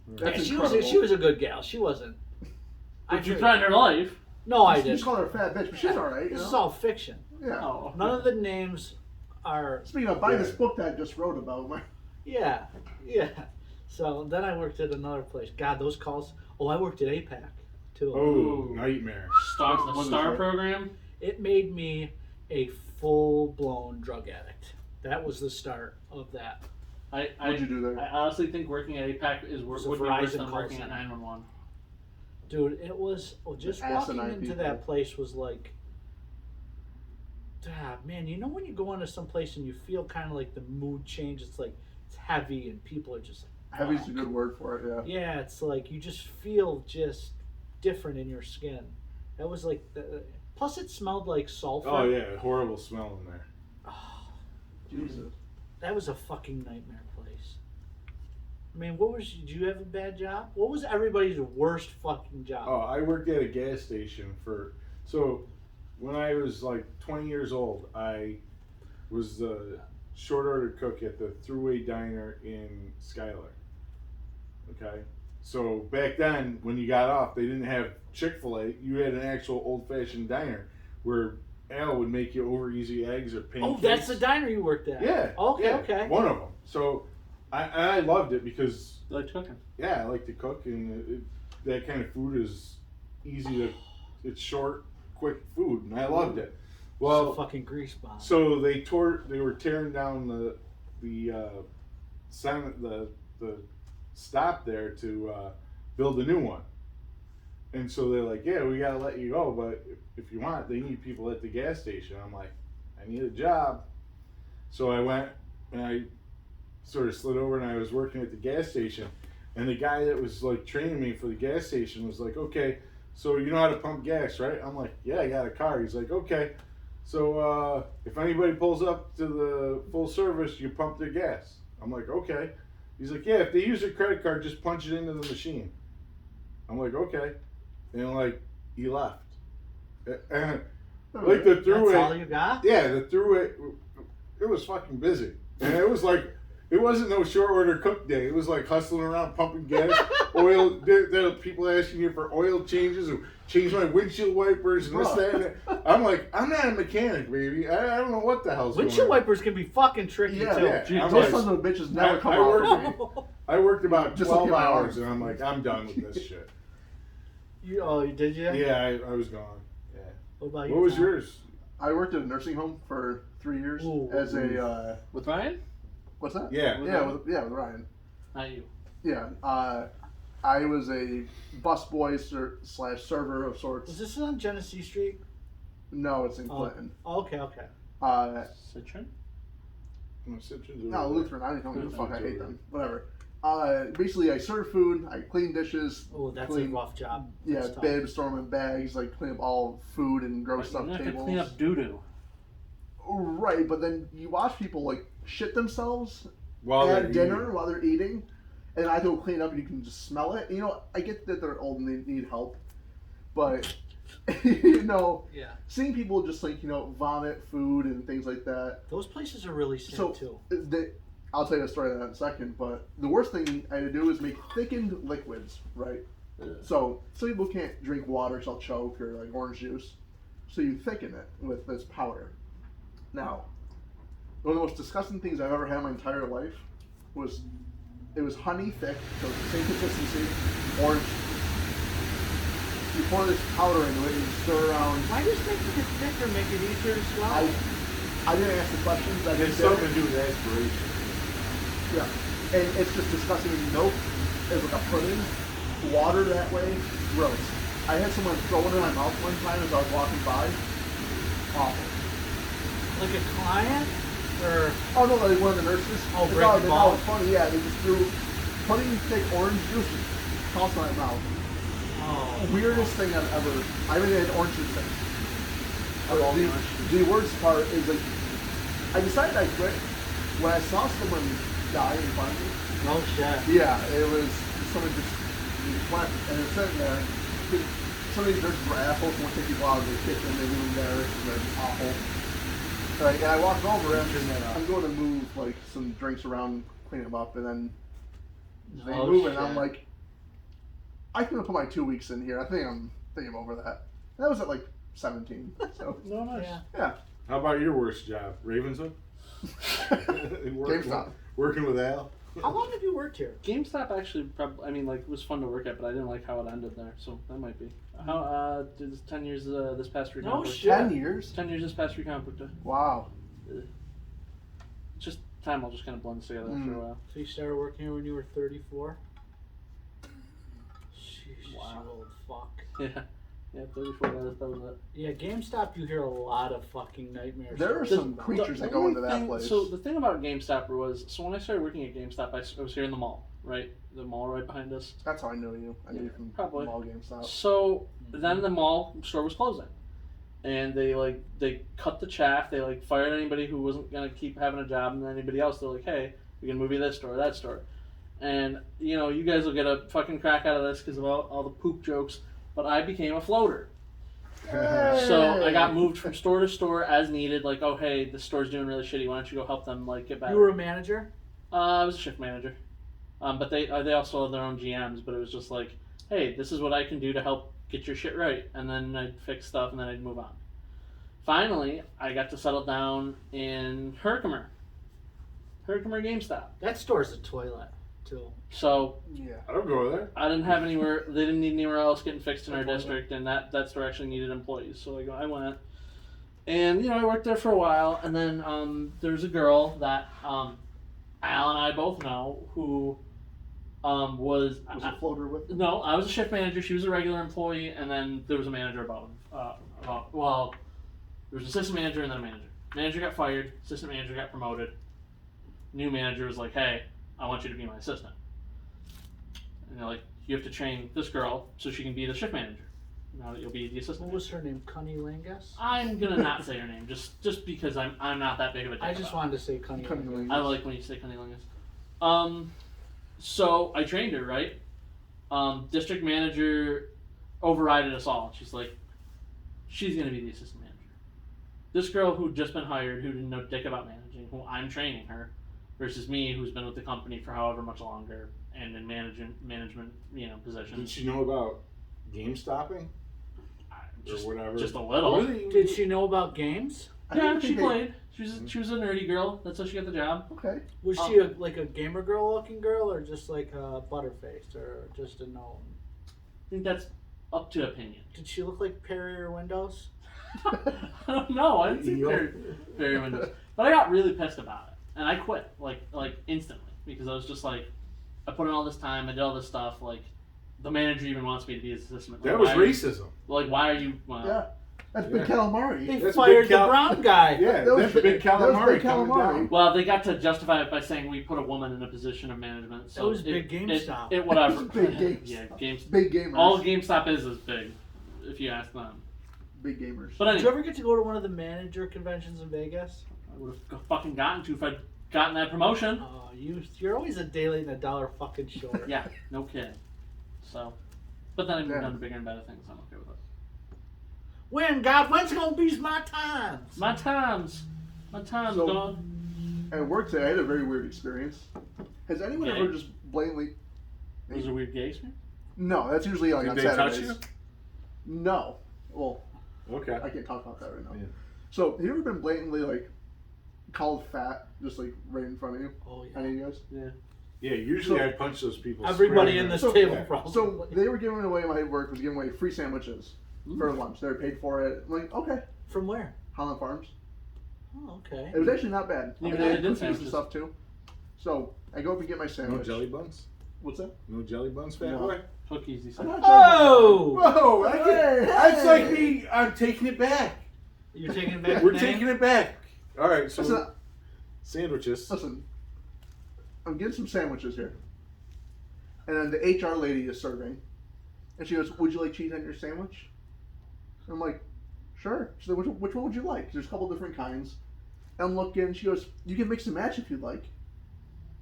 That's Yeah, incredible. she was a good gal. She wasn't. But you threatened her life. No, I You didn't. just call her a fat bitch, but she's alright. This is all fiction. Yeah. Oh. None of the names are. Speaking of, buy Yeah. this book that I just wrote about. Yeah. So then I worked at another place. God, those calls. Oh, I worked at APAC too. Oh, nightmare. The What is STAR that? program? It made me a full-blown drug addict. That was the start of that. What'd you do there? I honestly think working at APAC It's a would be worse Verizon than call working at center. 911. Dude, it was just walking Asinine into people. that place was like, man, you know when you go into some place and you feel kind of like the mood change. It's like it's heavy and people are just like, Heavy's a good word for it, yeah. yeah, it's like you just feel just different in your skin. That was like, plus it smelled like sulfur. Oh, yeah. Horrible smell in there. Oh, Jesus. that was a fucking nightmare place. I mean, did you have a bad job? What was everybody's worst fucking job? Oh, I worked at a gas station so when I was like 20 years old, I was the short order cook at the Thruway Diner in Schuyler. Okay? So back then, when you got off, they didn't have Chick-fil-A. You had an actual old-fashioned diner where Al would make you over easy eggs or pancakes. Oh, that's the diner you worked at. Yeah. Okay, yeah, okay. One of them. So I loved it because You like cooking? I like to cook, and that kind of food is easy to. It's short, quick food, and I loved it. Well, it's a fucking grease bomb. so they were tearing down the stop there to build a new one, and so they're like, yeah, we gotta let you go, but if you want, they need people at the gas station. I'm like, I need a job, so I went and I sort of slid over and I was working at the gas station, and the guy that was like training me for the gas station was like, okay, so you know how to pump gas, right? I'm like, yeah, I got a car. He's like, okay, so if anybody pulls up to the full service, you pump their gas. I'm like, okay. He's like, yeah, if they use a credit card, just punch it into the machine. I'm like, okay. And like, he left. And like the throughway. That's all you got? Yeah, the throughway, it was fucking busy. And it was like, it wasn't no short order cook day. It was like hustling around, pumping gas, oil. There are people asking you for oil changes or change my windshield wipers and this, that, and that. I'm like, I'm not a mechanic, baby. I don't know what the hell's going on. Windshield wipers can be fucking tricky Yeah, too. yeah. Dude, I'm those like- sons of bitches never come I out. I worked about Just 12 look at my hours, arms. and I'm like, I'm done with this shit. Did you? Yeah, I was gone. Yeah. What about you? What was Tom? yours? I worked at a nursing home for 3 years Ooh. as a With Ryan? what's that? Yeah. With Ryan. Not you. Yeah, I was a busboy slash server of Was sorts. this on Genesee Street? No, it's in Oh. Clinton. Oh, okay. Citron? No, Citrons No, over Lutheran. I don't give a fuck. I hate Lutheran. them. Whatever. Basically, I serve food. I clean dishes. Oh, that's clean, a rough job. Yeah, That's tough. bibs, throw them in bags, like clean up all food and gross You're stuff not gonna tables. clean up doo-doo. Right, but then you watch people like shit themselves While at they're dinner eating. while they're eating, and I have to go clean up, and you can just smell it. You know, I get that they're old and they need help, but Yeah. seeing people just like vomit food and things like that. Those places are really sad So too. I'll tell you the story of that in a second. But the worst thing I had to do is make thickened liquids, right? Ugh. So some people can't drink water, so they'll choke, or like orange juice. So you thicken it with this powder. Now, one of the most disgusting things I've ever had in my entire life was honey thick, so same consistency, orange. You pour this powder into it and you stir around. Why just making it thicker make it easier to swallow? I didn't ask the questions. I It's just something did to do with aspiration. it. Yeah, and it's just disgusting. Milk is like a pudding. Water that way, gross. I had someone throw it in my mouth one time as I was walking by. Awful. Like a client? Or Oh no, like one of the nurses. Oh, They breaking thought it balls? was funny. Yeah, they just threw pudding thick orange juice and tossed in my mouth. Weirdest thing I've ever. I haven't had orange juice since. I've all The, orange the worst part is like, I decided I quit when I saw someone die in front of me. no shit. Yeah, it was someone just went and it's sitting there. Some of these nurses were assholes, won't take people out of the kitchen, they leave them there, and they're awful. Like, and I walk over and I'm going to move like some drinks around, clean them up, and then they Oh, move, and I'm shit. like, I can put my 2 weeks in here. I think I'm over that. That was at like 17. So No, nice. Yeah. yeah, How about your worst job? Ravenswood? GameStop. Working with Al? How long have you worked here? GameStop actually probably, I mean, like, it was fun to work at, but I didn't like how it ended there, so that might be. How, did this 10 years this past week? No booked? shit. 10 years. 10 years this past week, booked. Wow. Just time all just kind of blends together after a while. So you started working here when you were 34? Jeez, Wow. you old fuck. Yeah. Yeah, 34, that was it. Yeah, GameStop, you hear a lot of fucking nightmares. There are The- some creatures the that go only into that thing- place. So the thing about GameStop was, so when I started working at GameStop, I was here in the mall, right? The mall right behind us. That's how I knew you. I knew you from Probably. Mall GameStop. So then the mall store was closing, and they cut the chaff. They like fired anybody who wasn't gonna keep having a job, and then anybody else they're like, hey, we can move you to this store, that store, And, you know, you guys will get a fucking crack out of this because of all the poop jokes, but I became a floater. So I got moved from store to store as needed. Like, oh, hey, the store's doing really shitty. Why don't you go help them, like, get better? You were a manager? I was a shift manager. But they also had their own GMs, but it was just like, hey, this is what I can do to help get your shit right. And then I'd fix stuff, and then I'd move on. Finally, I got to settle down in Herkimer GameStop. That store's a toilet, too. So Yeah. I don't go there. I didn't have anywhere. They didn't need anywhere else getting fixed in our district, and that store actually needed employees. So I went, and you know I worked there for a while, and then there's a girl that Al and I both know who was a floater with? no, I was a shift manager. She was a regular employee, and then there was a manager above. Well, there was an assistant manager and then a manager. Manager got fired. Assistant manager got promoted. New manager was like, "Hey, I want you to be my assistant." And they're like, "You have to train this girl so she can be the shift manager. Now that you'll be the assistant." What was her name? Cunny Langus? I'm gonna not say her name just because I'm not that big of a dick. I just about wanted to say Cunny Cunny Langus. Langus. I like when you say cunnilingus. So I trained her, right? District manager overrided us all. She's like, she's gonna be the assistant manager. This girl who'd just been hired, who didn't know dick about managing, who I'm training her, versus me, who's been with the company for however much longer and in management, you know, Did positions. she know about game stopping Just, or whatever? just a little. Really? Did she know about games? I Yeah, didn't she think they- played. She was a nerdy girl. That's how she got the job. Okay. Was she like a gamer girl looking girl, or just like a butterface, or just a gnome? I think that's up to opinion. Did she look like Perry or Windows? I don't know. I didn't see very windows, but I got really pissed about it, and I quit like instantly because I was just like, I put in all this time, I did all this stuff. Like, the manager even wants me to be his assistant. Like, That was why are you- racism. Like, why are you? Well, Yeah. That's Big Yeah. Calamari. They That's fired Big the Cal- brown guy. Yeah, That was that's big that was calamari Big coming Calamari. down. Well, they got to justify it by saying we put a woman in a position of management. So That was big GameStop. It whatever. Big games. Yeah, games. Big gamers. All GameStop is big, if you ask them. Big gamers. But Did you anyway, ever get to go to one of the manager conventions in Vegas? I would have fucking gotten to if I'd gotten that promotion. Oh, you're always a daily and a dollar fucking short. Yeah, no kidding. So, but then I've Yeah. done bigger and better things. I'm okay with it. When, God, when's gonna be my times? My time's So- gone. At work today, I had a very weird experience. Has anyone Okay. ever just blatantly? Was it a weird gay experience? No, that's usually like Did on they touch Saturdays. you? No. Well, Okay. I can't talk about that right now. Yeah. So, have you ever been blatantly like called fat, just like right in front of you? Oh yeah. Any of you guys? Yeah, usually So- I punch those people. Everybody square in this So- table yeah. probably. So they were giving away. My work was giving away free sandwiches for Ooh. lunch. They were paid for it. I'm like, okay, From where? Holland Farms. Oh, okay. It was actually not bad. Yeah, They they had did cookies and sandwiches. stuff too. So I go up and get my No sandwich. jelly buns? What's that? No jelly buns, fat No. boy? Cookies, he I'm said. not Oh! Whoa! Hey, That's hey. like me. I'm taking it back. You're taking it back. We're Nate? taking it back. All right, so Listen, sandwiches. listen, I'm getting some sandwiches here, and then the HR lady is serving, and she goes, "Would you like cheese on your sandwich?" And I'm like, "Sure." She said, "Which one would you like?" There's a couple different kinds. And I'm looking. She goes, "You can mix and match if you'd like."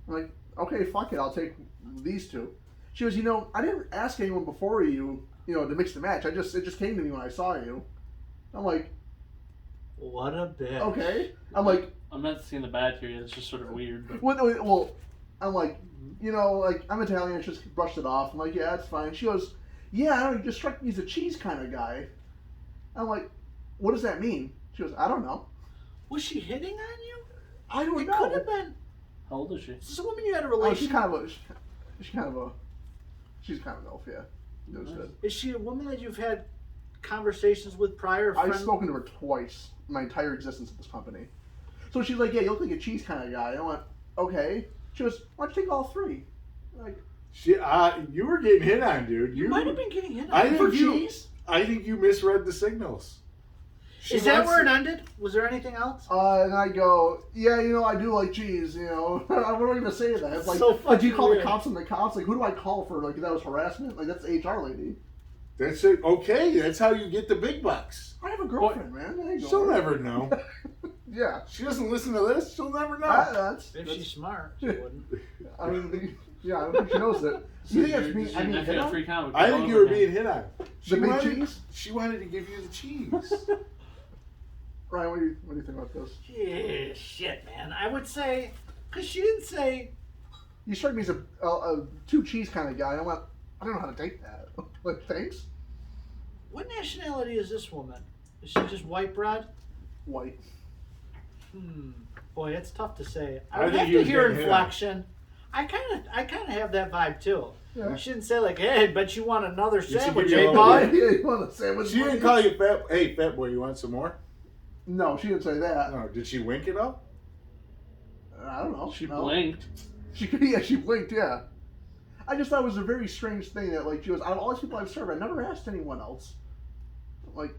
I'm like, "Okay, fuck it. I'll take these two." She goes, I didn't ask anyone before you, to mix and match. It just came to me when I saw you." I'm like, What a bitch. "Okay." I'm like, I'm not seeing the bad here yet. It's just sort of weird. But well, I'm like, I'm Italian. She just brushed it off. I'm like, "Yeah, that's fine." She goes, "Yeah, I don't know. You just struck me as a cheese kind of guy." I'm like, "What does that mean?" She goes, "I don't know." Was she hitting on you? I don't It know. could have been. how old is she? Is this a woman you had a Oh, she's relationship? kind of a elf, yeah. It was good. Is she a woman that you've had conversations with prior? I've spoken to her twice my entire existence at this company. So she's like, "Yeah, you look like a cheese kind of guy." I went, "Okay." She goes, "Why don't you take all three?" I'm like, Shit, you were getting hit on, dude. You might have been getting hit on. I for think you. cheese? I think you misread the signals. She Is that wants where it to- ended? Was there anything else? And I go, "Yeah, I do like cheese, what am I going to say to that?" It's like, So do you fucking call weird. the cops on the cops? Like, who do I call for, that was harassment? Like, that's the HR lady. That's it. Okay, that's how you get the big bucks. I have a girlfriend, man. I ain't She'll going. never know. Yeah. She doesn't listen to this. She'll never know. That's, If that's she's smart, she wouldn't. I mean, Yeah, I don't think she knows that. You think it's me? I mean, Nephew had free comic I book think all you were over being again. hit on. The big wanted, cheese? She wanted to give you the cheese. Ryan, what do you think about this? Yeah, shit, man. I would say, because she didn't say. You strike me as a two cheese kind of guy. I went, I don't know how to take that. Like, thanks? What nationality is this woman? Is she just white bread? White. Boy, it's tough to say. I I would think have he to was hear getting hit on. inflection. I kind of have that vibe too. Yeah. She didn't say like, "Hey, bet you want another should sandwich, give you eh, a bud?" Yeah, you want a sandwich? She didn't call you fat. Hey, fat boy, you want some more? No, she didn't say that. No. Did she wink it up? I don't know. She No. blinked. She blinked, yeah. I just thought it was a very strange thing that, like, she goes, out of all these people I've served, I never asked anyone else. Like,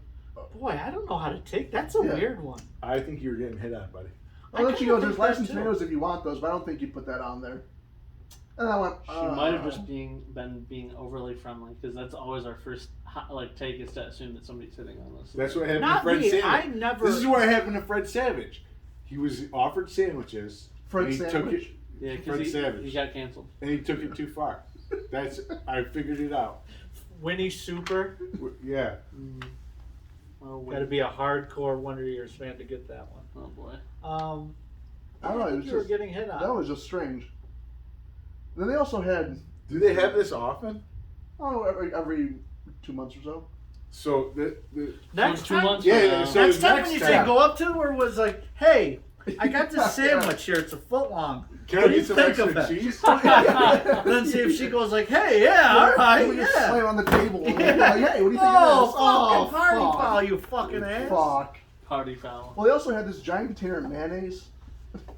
Boy, I don't know how to take. That's a Yeah. weird one. I think you were getting hit on, buddy. and then she kinda goes, there's think that license too. tomatoes if you want those, but I don't think you put that on there. And I went, She might have just been being overly friendly because that's always our first take is to assume that somebody's hitting on us. That's what happened Not to Fred me. Savage. I never. This is what happened to Fred Savage. He was offered sandwiches. Fred and he Sandwich? took it, Yeah, Fred because Savage. he got canceled. and he took it too far. I figured it out. Winnie Super. Yeah. Oh, Got to be a hardcore Wonder Years fan to get that one. Oh boy. I don't know, it think was you were just, getting hit on. that was just strange. Then they also had, Do they have this often? I don't know, every 2 months or so. So Next Two time, months Yeah, from yeah, now. so- next time when next you time- say go up to her was like, hey, I got this sandwich here. It's a foot long. can What I do you get some think extra of it? cheese? Then see if she goes like, hey, yeah, all right, We just yeah. slam on the table. And Yeah. like, hey, what do you think Oh, of this? fucking party fuck. foul, you fucking ass. Fuck. Party foul. Well, they also had this giant container of mayonnaise.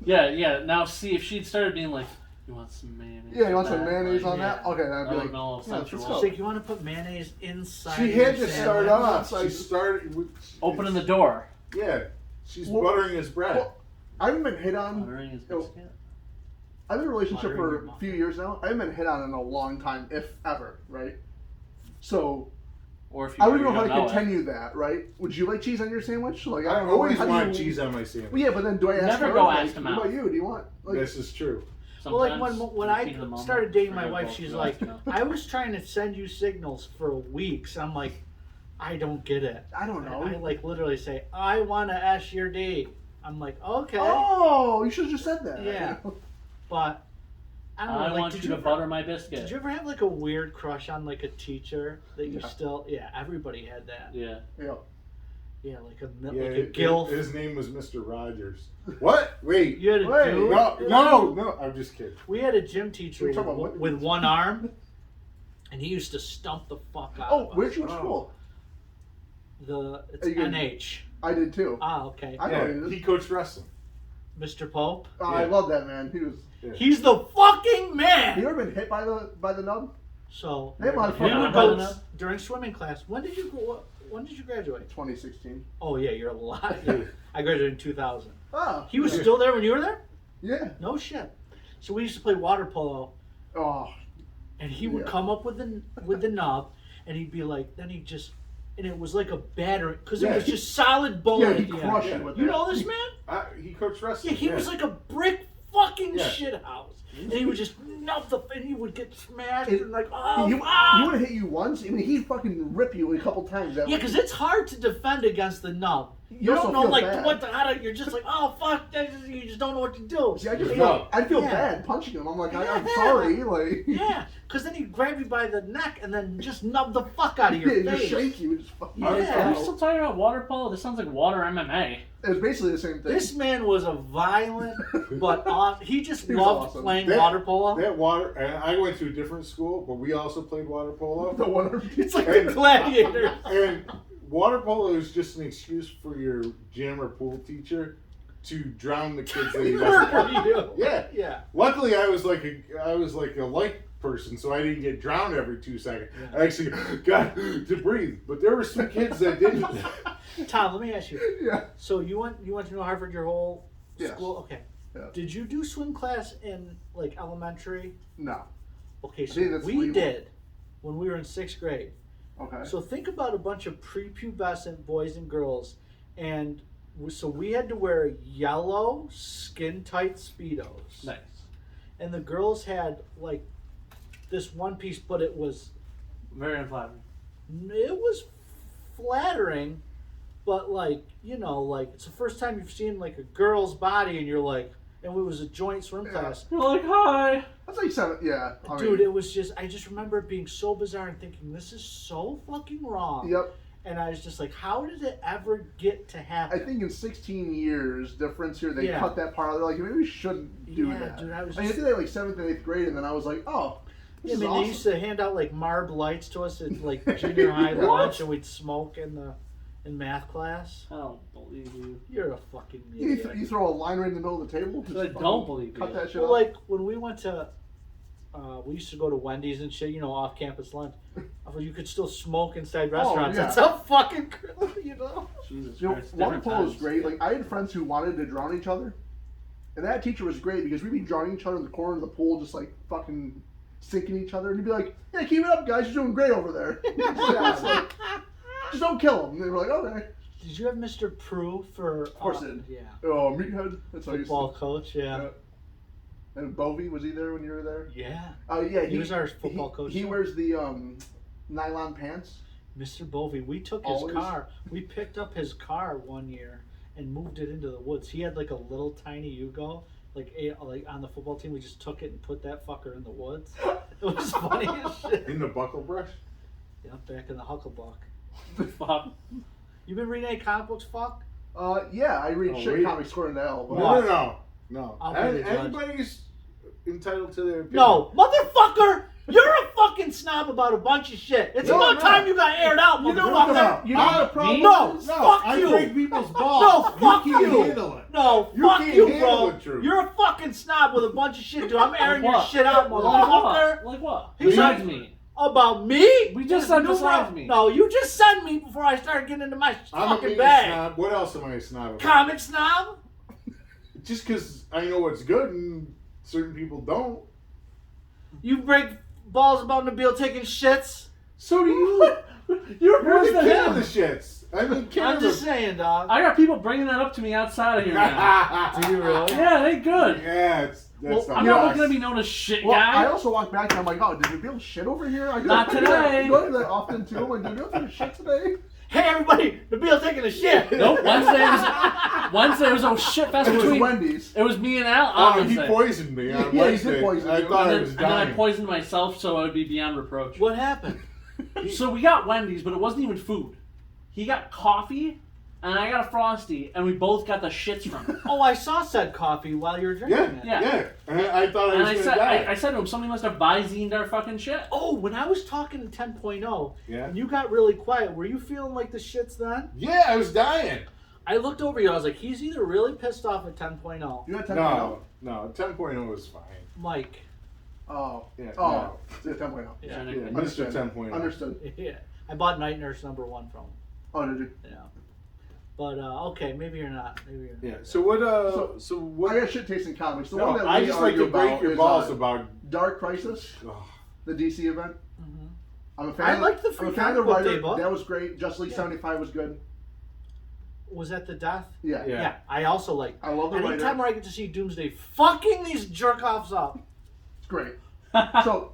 Yeah. Now see if she'd started being like, "You want some mayonnaise?" Yeah, you want some That, mayonnaise like, on that? yeah. Okay, that'd That be would've like, been a little yeah, let's sensual. go. She's like, you want to put mayonnaise inside? She your had to start sandwich?" off. Like- She started with Opening the door. Yeah, she's Well- buttering his bread. Well, I haven't been hit on. Buttering his Oh. biscuit. I've been in a relationship Buttering for your a few years now. I haven't been hit on in a long time, if ever, right? So Or if you I wouldn't know you how to don't know it. continue that, right? Would you like cheese on your sandwich? Like I don't know. always How do want you- cheese on my sandwich. Well, yeah, but then do I ask Never her? go like, ask him what out. about you? Do you want? Like, This is true. Well, like Sometimes when you I feed the moment, started dating my forget wife, both she's of like, us, no. I was trying to send you signals for weeks. I'm like, I don't get it. I don't know. I like literally say, I want to ask your date. I'm like, okay, Oh, you should have just said that. Yeah. but I don't know. I like, want did you to ever- butter my biscuit. Did you ever have like a weird crush on like a teacher that you Yeah. still? Yeah, everybody had that. Yeah. Yeah. Yeah, like a Yeah, like a gilf. his name was Mr. Rogers. What? Wait. You had a Wait, dude. No, I'm just kidding. We had a gym teacher We're talking about with what? one arm, and he used to stump the fuck out. Oh, of us. where'd you go to school? It's Are you gonna- NH. I did too. Ah, okay. I know Yeah, it is. he coached wrestling. Mr. Pope. Oh, I Yeah. love that man. He was. Yeah. He's the fucking man. You ever been hit by the nub? So They have a lot of we fun. would Yeah. go during swimming class. When did you go? When did you graduate? 2016. Oh yeah, you're a lot. I graduated in 2000. Ah, He was Yeah. still there when you were there? Yeah. No shit. So we used to play water polo, Oh, and he would Yeah. come up with the knob, and he'd be like, then he just, and it was like a battery because Yeah. it was just solid bone. yeah. at He the end. crushed Yeah. it with You that. know this man? He coached wrestling. Yeah, he was like a brick fucking Yeah. shit house, and he would just nub the, and he would get smashed It- and like, oh, You ah! would have hit you once. I mean, he'd fucking rip you a couple times. That Yeah, way. because it's hard to defend against the nub. You You also don't know feel like bad. what the how to. You're just like, oh fuck, you just don't know what to do. See, I just No. feel, I'd feel Yeah. bad punching him. I'm like, I'm Yeah. sorry. Like, Yeah, because then he'd grab you by the neck and then just nub the fuck out of your yeah, just face. shake you. Just fucking Yeah. Are we out. still talking about water polo? This sounds like water MMA. It was basically the same thing. This man was a violent, but he just He was loved awesome. playing That- water polo. That water, and I went to a different school, but we also played water polo. the one. It's like the gladiator. And water polo is just an excuse for your gym or pool teacher to drown the kids that he doesn't. You. Yeah. Yeah. Luckily, I was like a light person, so I didn't get drowned every 2 seconds. I actually got to breathe. But there were some kids that didn't. Tom, let me ask you. Yeah. So you went to New Harvard your whole Yes. school? Okay. Yeah. Did you do swim class in like elementary? No. Okay, so think that's we legal. did when we were in 6th grade. Okay. So think about a bunch of prepubescent boys and girls, and so we had to wear yellow skin tight speedos, Nice. and the girls had like this one piece, but it was Very flattering, but like it's the first time you've seen like a girl's body, and you're like, and it was a joint swim class. You're like, hi. That's like 7. Yeah. Dude, it was just, I just remember it being so bizarre and thinking, this is so fucking wrong. Yep. And I was just like, how did it ever get to happen? I think in 16 years difference here, they Yeah. cut that part out. They're like, maybe we shouldn't do Yeah, that. dude, I was I just- did that like 7th and 8th grade, and then I was like, oh, this Yeah, I is mean, awesome. they used to hand out like Marb lights to us at like junior high What? lunch, and we'd smoke in math class. I don't believe you. You're a fucking You, idiot. you throw a line right in the middle of the table. I just don't fucking believe cut you. that shit Well, off. like when we went to, we used to go to Wendy's and shit, off campus lunch. You could still smoke inside restaurants. yeah. It's so fucking cool, Jesus You know, Christ. water different polo was times. great. Like I had friends who wanted to drown each other, and that teacher was great because we'd be drowning each other in the corner of the pool, just like fucking sinking each other, and he'd be like, "Yeah, keep it up, guys. You're doing great over there. Yeah, it's like, just don't kill them." And they were like, "Okay." Did you have Mr. Prue for? Of course I did. Yeah. Oh, meathead. That's how you Football coach. Yeah. Yeah. And Bovey, was he there when you were there? Yeah. Yeah, He was our football coach. He wears the nylon pants. Mr. Bovey, we took his Always. car. We picked up his car one year and moved it into the woods. He had like a little tiny Yugo, like on the football team. We just took it and put that fucker in the woods. It was funny as shit. In the buckle brush? Yeah, back in the Hucklebuck. Fuck. You been reading any comic books, fuck? Yeah, I read Oh, shit wait. comics according to L. But No. I'll be the judge. Everybody's entitled to their opinion. No, motherfucker! You're a fucking snob about a bunch of shit. It's No, about no. time you got aired out, You know motherfucker. what? You know the problem? No, No, fuck I you. break people's No, balls. fuck you. Can't you. handle it. No, You fuck can't you, handle bro. the truth. You're a fucking snob with a bunch of shit, dude. I'm airing your What? shit out, Like motherfucker. what? Like what? He's Besides like- me. About me? We just said No, besides me. No, you just said me before I started getting into my I'm a fucking big bag. snob. What else am I a snob about? Comic snob? Just because I know what's good and certain people don't. You break balls about Nabil taking shits? So do you. You're You're worse the than king of the him. shits. I mean, king I'm of just the... saying, dog. I got people bringing that up to me outside of here now. Do you really? Yeah, they good. Yeah, that's I'm the not best. looking to be known as shit Well, I guy. also walk back and I'm like, oh, did you feel shit over here? I do Not I do that- today. You do that often too. I'm like, did you feel shit today? Hey, everybody, Nabil's taking a shit. Nope, Wednesday was a shit fest It was between. Wendy's. It was me and Al. Oh, on he Wednesday. poisoned me on Yeah, he did Wednesday. poison I you. thought I And was then I dying. poisoned myself so I would be beyond reproach. What happened? So we got Wendy's, but it wasn't even food. He got coffee, and I got a Frosty, and we both got the shits from it. Oh, I saw said coffee while you were drinking it. Yeah. And I thought I And was I going to said, die. I said to him, somebody must have Vizined our fucking shit. Oh, when I was talking to 10.0, Yeah. and you got really quiet, were you feeling like the shits then? Yeah, I was dying. I looked over you, I was like, he's either really pissed off at 10.0. You got 10.0? No, 10.0 was fine. Mike. Oh. Yeah, Oh. Yeah, 10.0. Yeah. Yeah. Yeah, Mr. Understood. 10.0. Understood. Yeah. I bought Night Nurse #1 from him. Oh, did you? Yeah. But, okay, maybe you're not. Maybe you're not. Yeah, so what, so what... I got shit taste in comics. The No, one that I we just like to argue break about your is, balls about... Dark Crisis, Ugh. the DC event. Mm-hmm. I'm a fan. I of- liked the I'm Free a fan of the Comic Book writer. Day book. That was great. Justice League Yeah. 75 was good. Was that the death? Yeah. Yeah. I also like. I love the writer. Anytime where I get to see Doomsday fucking these jerk offs up. It's great. So,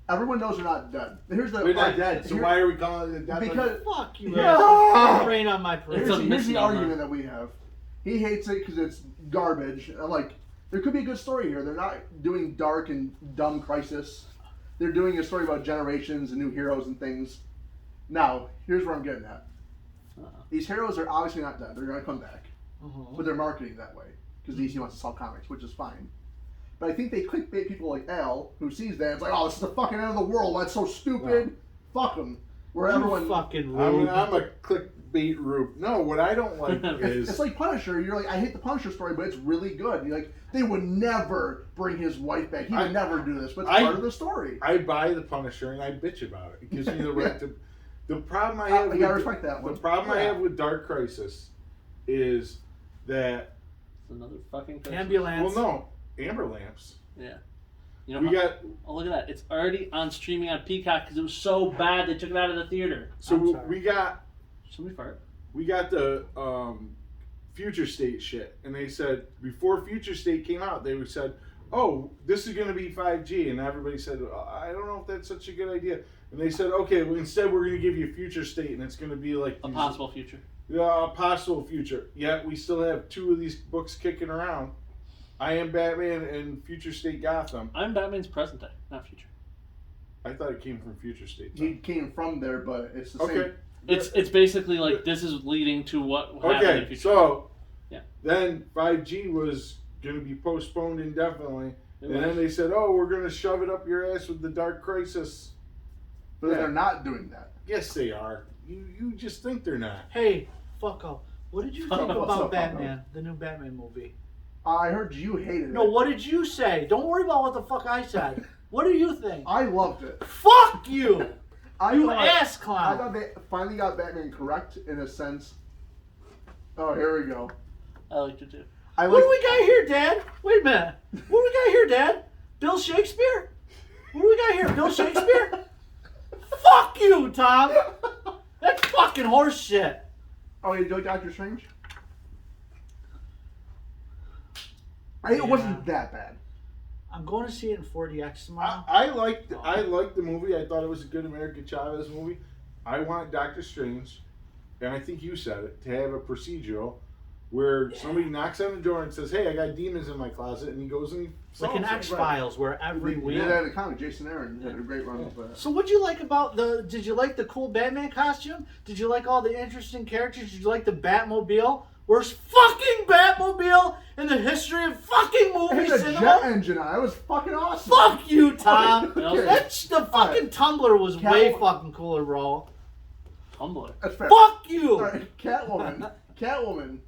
everyone knows they're not dead. Here's the. They're not dead, so here- why are we calling it death? Because Fuck you, Yeah. ass. Rain on my parade. It's a here's the misnomer. argument that we have. He hates it because it's garbage. I'm like, there could be a good story here. They're not doing dark and dumb Crisis. They're doing a story about generations and new heroes and things. Now, here's where I'm getting at. These heroes are obviously not dead. They're going to come back. Mhm. But they're marketing that way because DC wants to sell comics, which is fine. But I think they clickbait people like Al, who sees that and is like, oh, this is the fucking end of the world. That's so stupid. Fuck them. Where You everyone. fucking I'm rube. a clickbait rube. No, what I don't like is... It's like Punisher. You're like, I hate the Punisher story, but it's really good. And you're like, they would never bring his wife back. He would never do this, but it's part of the story. I buy the Punisher and I bitch about it. It gives me the right to... The problem I have You gotta respect that one. The problem I Yeah. have with Dark Crisis is that... It's another fucking person. Ambulance. Well, no. Amber Lamps. Yeah. You know, We got... oh, look at that. It's already on streaming on Peacock because it was so bad they took it out of the theater. So I'm sorry. we got... Somebody fart. We got the Future State shit. And they said, before Future State came out, they said, oh, this is going to be 5G. And everybody said, I don't know if that's such a good idea. And they said, okay, well, instead we're going to give you a future state, and it's going to be like... A possible future. Yeah, a possible future. Yet we still have 2 of these books kicking around. I Am Batman and Future State Gotham. I'm Batman's present day, not future. I thought it came from Future State. He came from there, but it's the same. It's basically like this is leading to what happened in future. So yeah. Then 5G was going to be postponed indefinitely. It And was. then they said, oh, we're going to shove it up your ass with the Dark Crisis. But they're not doing that. Yes, they are. You just think they're not. Hey, fuck off. What did you think Fuck off, about fuck Batman, the new Batman movie? I heard you hated it. No, what did you say? Don't worry about what the fuck I said. What do you think? I loved it. Fuck you! You thought- ass I clown! thought they finally got Batman correct in a sense. Oh, here we go. I liked it too. I What do we got here, Dad? Wait a minute. What do we got here, Dad? Bill Shakespeare? What do we got here? Bill Shakespeare? Fuck you, Tom! That's fucking horse shit. Oh, you like Doctor Strange? It wasn't that bad. I'm going to see it in 4DX tomorrow. I liked the movie. I thought it was a good America Chavez movie. I want Doctor Strange, and I think you said it, to have a procedural where somebody knocks on the door and says, hey, I got demons in my closet, and he goes and he Like solves an it. X-Files where every We week... did that in the comic. Jason Aaron had a great run with that. So what'd you like about did you like the cool Batman costume? Did you like all the interesting characters? Did you like the Batmobile? Worst fucking Batmobile in the history of fucking movie It had a cinema? jet engine on it. It was fucking awesome. Fuck you, Tom! Okay. That's the fucking Tumbler was way fucking cooler, bro. Tumblr. That's fair. Fuck you! Alright, Catwoman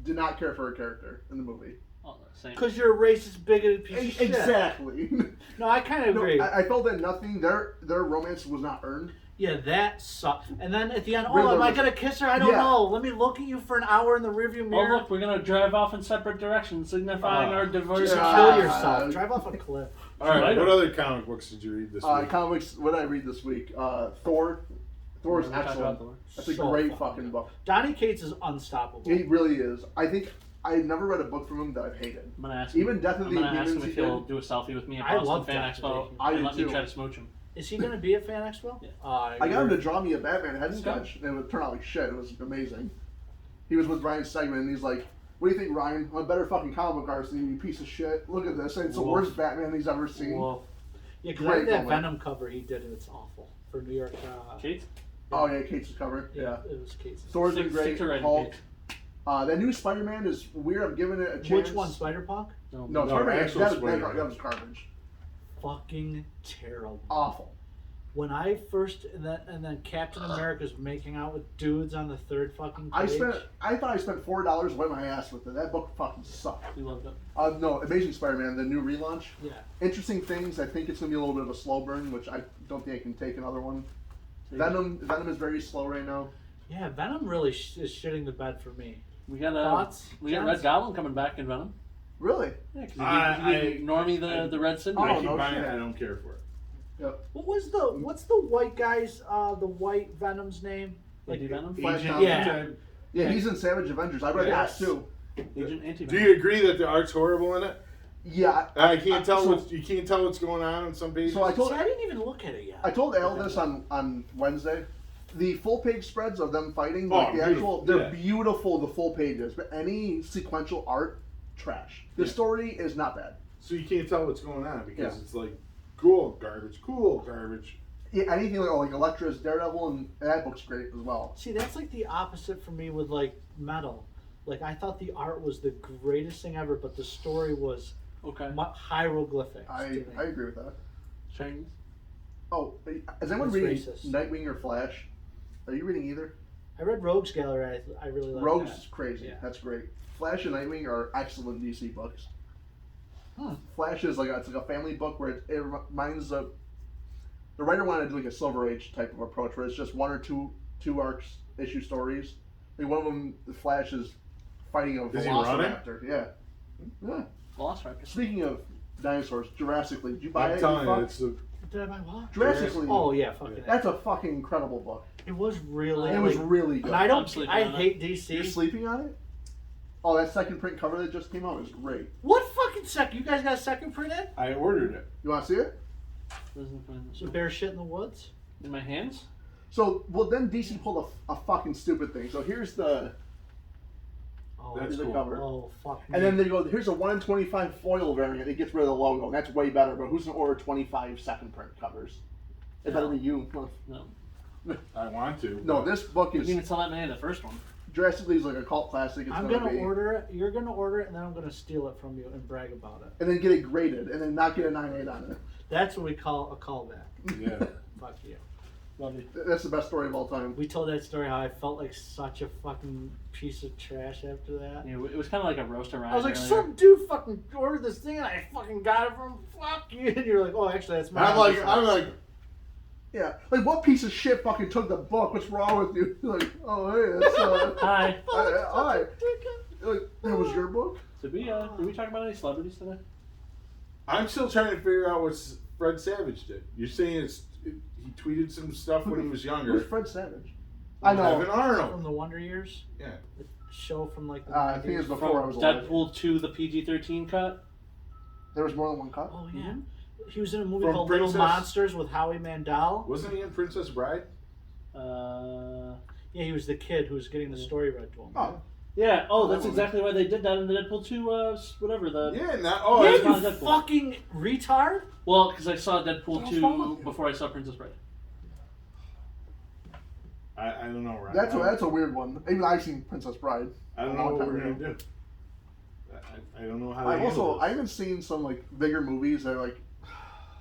did not care for her character in the movie. Oh, same. Because you're a racist, bigoted piece of shit. Exactly. No, I kind of No, agree. I felt that their romance was not earned. Yeah, that sucked. And then at the end, oh, Riddler am I was- gonna kiss her? I don't Yeah. know. Let me look at you for an hour in the rearview Oh mirror. look, we're gonna drive off in separate directions, signifying our diversity. Just Yeah. kill yourself. Drive off a cliff. All right, Right. what other comic books did you read this week? Comics. What did I read this week? Thor. Thor's We talked excellent. about Thor. That's a So great fucking fucking book. Donny Cates is unstoppable. He really is. I think I never read a book from him that I've hated. I'm gonna ask Even him, Death of I'm the gonna ask him Demons if he he'll did. do a selfie with me at I Boston love Fan Death of the Expo Demons. I and do let me too. try to smooch him. Is he gonna be at Fan Expo? Yeah. I got him to agree. draw me a Batman head Let's sketch, and it would turn out like shit. It was amazing. He was with Ryan Stegman, and he's like, "What do you think, Ryan? I'm a better fucking comic book artist than you, you piece of shit. Look at this. It's the Whoa. worst Batman he's ever seen." Whoa. Yeah, because Great that moment. Venom cover he did, and it's awful for New York. Kate? Oh yeah, Kate's cover. Yeah. It was Cates. Thor's been Stick great. to writing, Hulk. Kate. That new Spider-Man is weird. I'm giving it a chance. Which one, Spider-Punk? No, No, Spider-Man. actual That was Spider-Man. garbage. Fucking terrible. Awful. When I first and then Captain America's making out with dudes on the third fucking I page. thought I spent $4 to wipe my ass with it. That book fucking sucked. We loved it. No, Amazing Spider-Man, the new relaunch. Yeah. Interesting things. I think it's gonna be a little bit of a slow burn, which I don't think I can take another one. Venom is very slow right now. Yeah, Venom really is shitting the bed for me. We got Thoughts, we got Johnson? Red Goblin coming back in Venom. Really? Yeah, because I- he gave Normie the Red Syndrome. I Oh, keep no buying shit. it. I don't care for it. Yep. What's the white guy's the white Venom's name? Lady Venom? Flash Agent Thompson. Anti- Yeah, he's in Savage Avengers. I read Yes. that too. Agent Anti Do you agree that the art's horrible in it? Yeah. I can't tell so- you can't tell what's going on in some pages. So I See, told I didn't even look at it yet. I told Al this on Wednesday. The full page spreads of them fighting, Oh, like the actual, beautiful. they're Yeah. beautiful. The full pages, but any sequential art, trash. The Yeah. story is not bad. So you can't tell what's going on because Yeah. it's like cool garbage. Yeah, anything like Elektra's Daredevil and that book's great as well. See, that's like the opposite for me with like Metal. Like I thought the art was the greatest thing ever, but the story was Okay. hieroglyphics. to I me. agree with that. Chinese? Oh, is anyone That's reading racist. Nightwing or Flash? Are you reading either? I read Rogue's Gallery. I really like Rogue's that. is crazy. Yeah. That's great. Flash and Nightwing are excellent DC books. Hmm. Flash is it's like a family book where it reminds of the writer wanted to do like a Silver Age type of approach where it's just one or two arcs issue stories. Like one of them, the Flash is fighting a Is he running? velociraptor. Yeah. Yeah. Velociraptor. Speaking of dinosaurs, Jurassic League. Did you buy I'm it? telling you you, fuck? it's the Did I buy what? Jurassic League. Oh yeah, fucking. That's a fucking incredible book. It was really. It was like- really good. And I I'm don't. sleeping I on it. hate DC. You're sleeping on it? Oh, that second print cover that just came out is great. What fucking second? You guys got a second print in? I ordered it. You want to see it? So bear shit in the woods? In my hands? So, well, then DC pulled a fucking stupid thing. So here's the Oh, That's here's the cool. cover. oh fuck. And then they go, here's a 1 in 25 foil variant. It gets rid of the logo. And that's way better. But who's going to order 25 second print covers? It better be you. No. I want to. No, this book You is didn't even tell that many of the first one. drastically is like a cult classic. It's I'm gonna gonna be. order it. You're gonna order it, and then I'm gonna steal it from you and brag about it. And then get it graded, and then not get a 9.8 on it. That's what we call a callback. Yeah. Fuck you. Love you. That's the best story of all time. We told that story how I felt like such a fucking piece of trash after that. Yeah, it was kind of like a roast around. I was like, some dude fucking ordered this thing and I fucking got it from fuck you. And you're like, oh, actually, that's And mine. I'm like, Yeah, like what piece of shit fucking took the book? What's wrong with you? Like, oh hey, that's Hi. hi. Like, that was your book? Did we talk about any celebrities today? I'm still trying to figure out what Fred Savage did. You're saying he tweeted some stuff when he was Who's younger. Fred Savage? I know. Evan Arnold. From the Wonder Years? Yeah. The show from like the I think it was 90s. before I was alive. Deadpool 2, the PG-13 cut. There was more than one cut. Oh, yeah. He was in a movie From called Princess- Little Monsters with Howie Mandel. Wasn't he in Princess Bride? Yeah, he was the kid who was getting the story read to him. Oh, Yeah. Oh, that's that exactly why they did that in the Deadpool 2. Whatever the. Yeah. Not. Oh, yeah, I- it's not you Deadpool. fucking retard. Well, because I saw Deadpool What's wrong with 2 you? before I saw Princess Bride. I don't know. Right? that's a weird one. Even I've seen Princess Bride. I don't a know long what time we're gonna ago. do. I don't know how. They I've handle also this. I haven't seen some like bigger movies that are like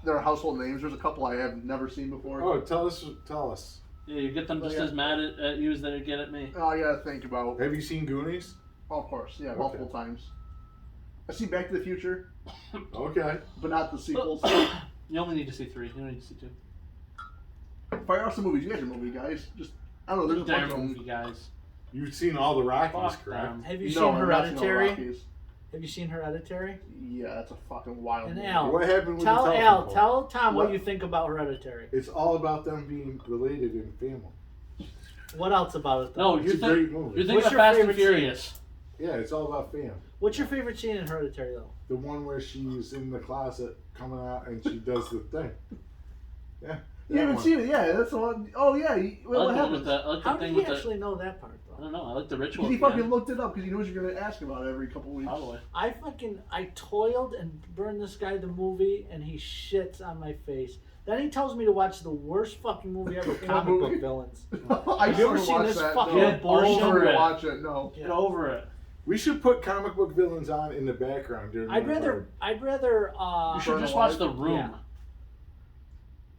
they're household names. There's a couple I have never seen before. Oh, tell us. Yeah, you get them just Yeah. as mad at you as they get at me. Oh, I gotta think about. Have you seen Goonies? Oh, of course, yeah, Okay. multiple times. I've seen Back to the Future, Okay. but not the sequels. You only need to see 3. You don't need to see 2. Fire off some movies. You guys are movie guys. Just I don't know. There's a bunch Damn of them. movie guys. You've seen all the Rockies, Fuck correct? them. Have you No, seen I've not seen all the Hereditary? Rockies. Have you seen Hereditary? Yeah, that's a fucking wild And movie. Al, What happened with tell the telephone Al, pole? tell Tom what What? you think about Hereditary. It's all about them being related in family. What else about it? Though? No, It's a great movie. you're thinking What's of your Fast and favorite scene? Furious. Yeah, it's all about fam. What's your favorite scene in Hereditary though? The one where she's in the closet coming out and she does the thing. Yeah. You haven't seen it? Yeah, that's the one. Oh yeah. I What like the one happened? with the, I like the How did thing you with the. actually know that part I though? don't know. I like the ritual. Because he at the fucking end. looked it up because he knows you're gonna ask about it every couple weeks. Probably. I toiled and burned this guy the movie, and he shits on my face. Then he tells me to watch the worst fucking movie ever, comic movie? book villains. I Have you ever still seen watch this that, fucking no. Get bullshit? over it. Watch it. No. Get over it. We should put comic book villains on in the background during I'd one of rather. You should Burn just Alive? watch The Room. Yeah.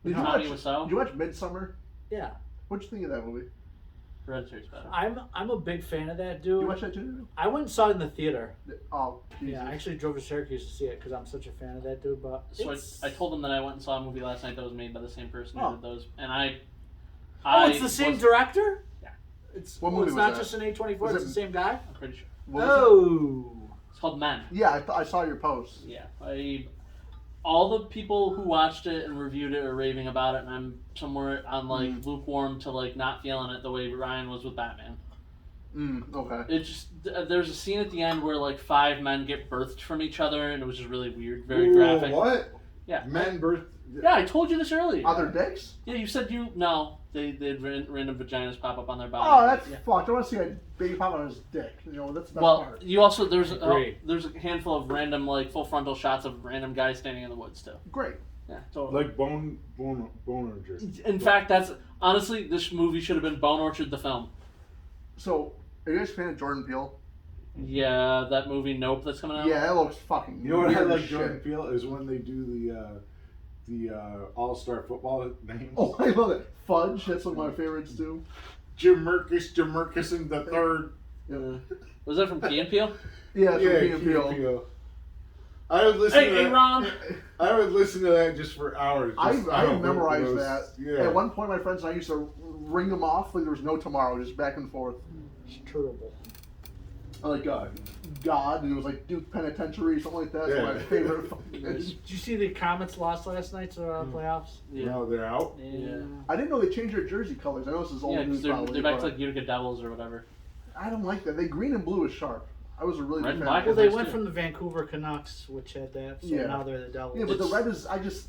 Did you Tommy watch? Wiseau. Did you watch Midsummer? Yeah, What'd you think of that movie? Hereditary's better. I'm a big fan of that Did you dude. watch that too? I went and saw it in the theater. Oh, Jesus. Yeah, I actually drove to Syracuse to see it because I'm such a fan of that dude. But So it's, I told them that I went and saw a movie last night that was made by the same person who Oh. did those, and I. oh, it's the same was- director. Yeah. It's What well, movie it's was not that? just an A24. Was It's it- the same guy. I'm pretty sure. What was Oh. It's called Men. it? Yeah, I saw your post. Yeah. All the people who watched it and reviewed it are raving about it, and I'm somewhere on like lukewarm to like not feeling it the way Ryan was with Batman. Okay. It just there's a scene at the end where like 5 men get birthed from each other, and it was just really weird, very graphic. What? Yeah. Men birth. Yeah, I told you this earlier. Other dicks? Yeah, you said they had random vaginas pop up on their body. Oh, that's yeah. fucked. I want to see a baby pop on his dick. You know, that's the best Well, part. you also there's Agree. there's a handful of random like full frontal shots of random guys standing in the woods too. Great. Yeah, totally. Like bone orchard. In fact, that's honestly this movie should have been Bone Orchard the film. So, are you guys a fan of Jordan Peele? Yeah, that movie Nope that's coming out. Yeah, that looks fucking You know what I weird as like shit. Jordan Peele is when they do the all-star football names. Oh, I love it. Fudge, that's one of my favorites too. Jamerkus and the third. Was that from Key and Peele? Yeah, Yeah, Key and Key and Peele. Peele. I would listen to Hey, that. Ron. I would listen to that just for hours. I Just, have don't know, memorized those- that. Yeah. At one point, my friends and I used to ring them off like there was no tomorrow, just back and forth. It's terrible. Like God, and it was like Duke Penitentiary, something like that. That's Yeah. my favorite. fucking- Did you see the Comets lost last night's playoffs? Yeah. No, they're out. Yeah. I didn't know they changed their jersey colors. I know this is old Yeah, because news probably. they're back to but like Utica Devils or whatever. I don't like that. They green and blue is sharp. I was a really Red big and fan. black Well, is they nice went too. from the Vancouver Canucks, which had that, so Yeah. now they're the Devils. Yeah, but the It's- red is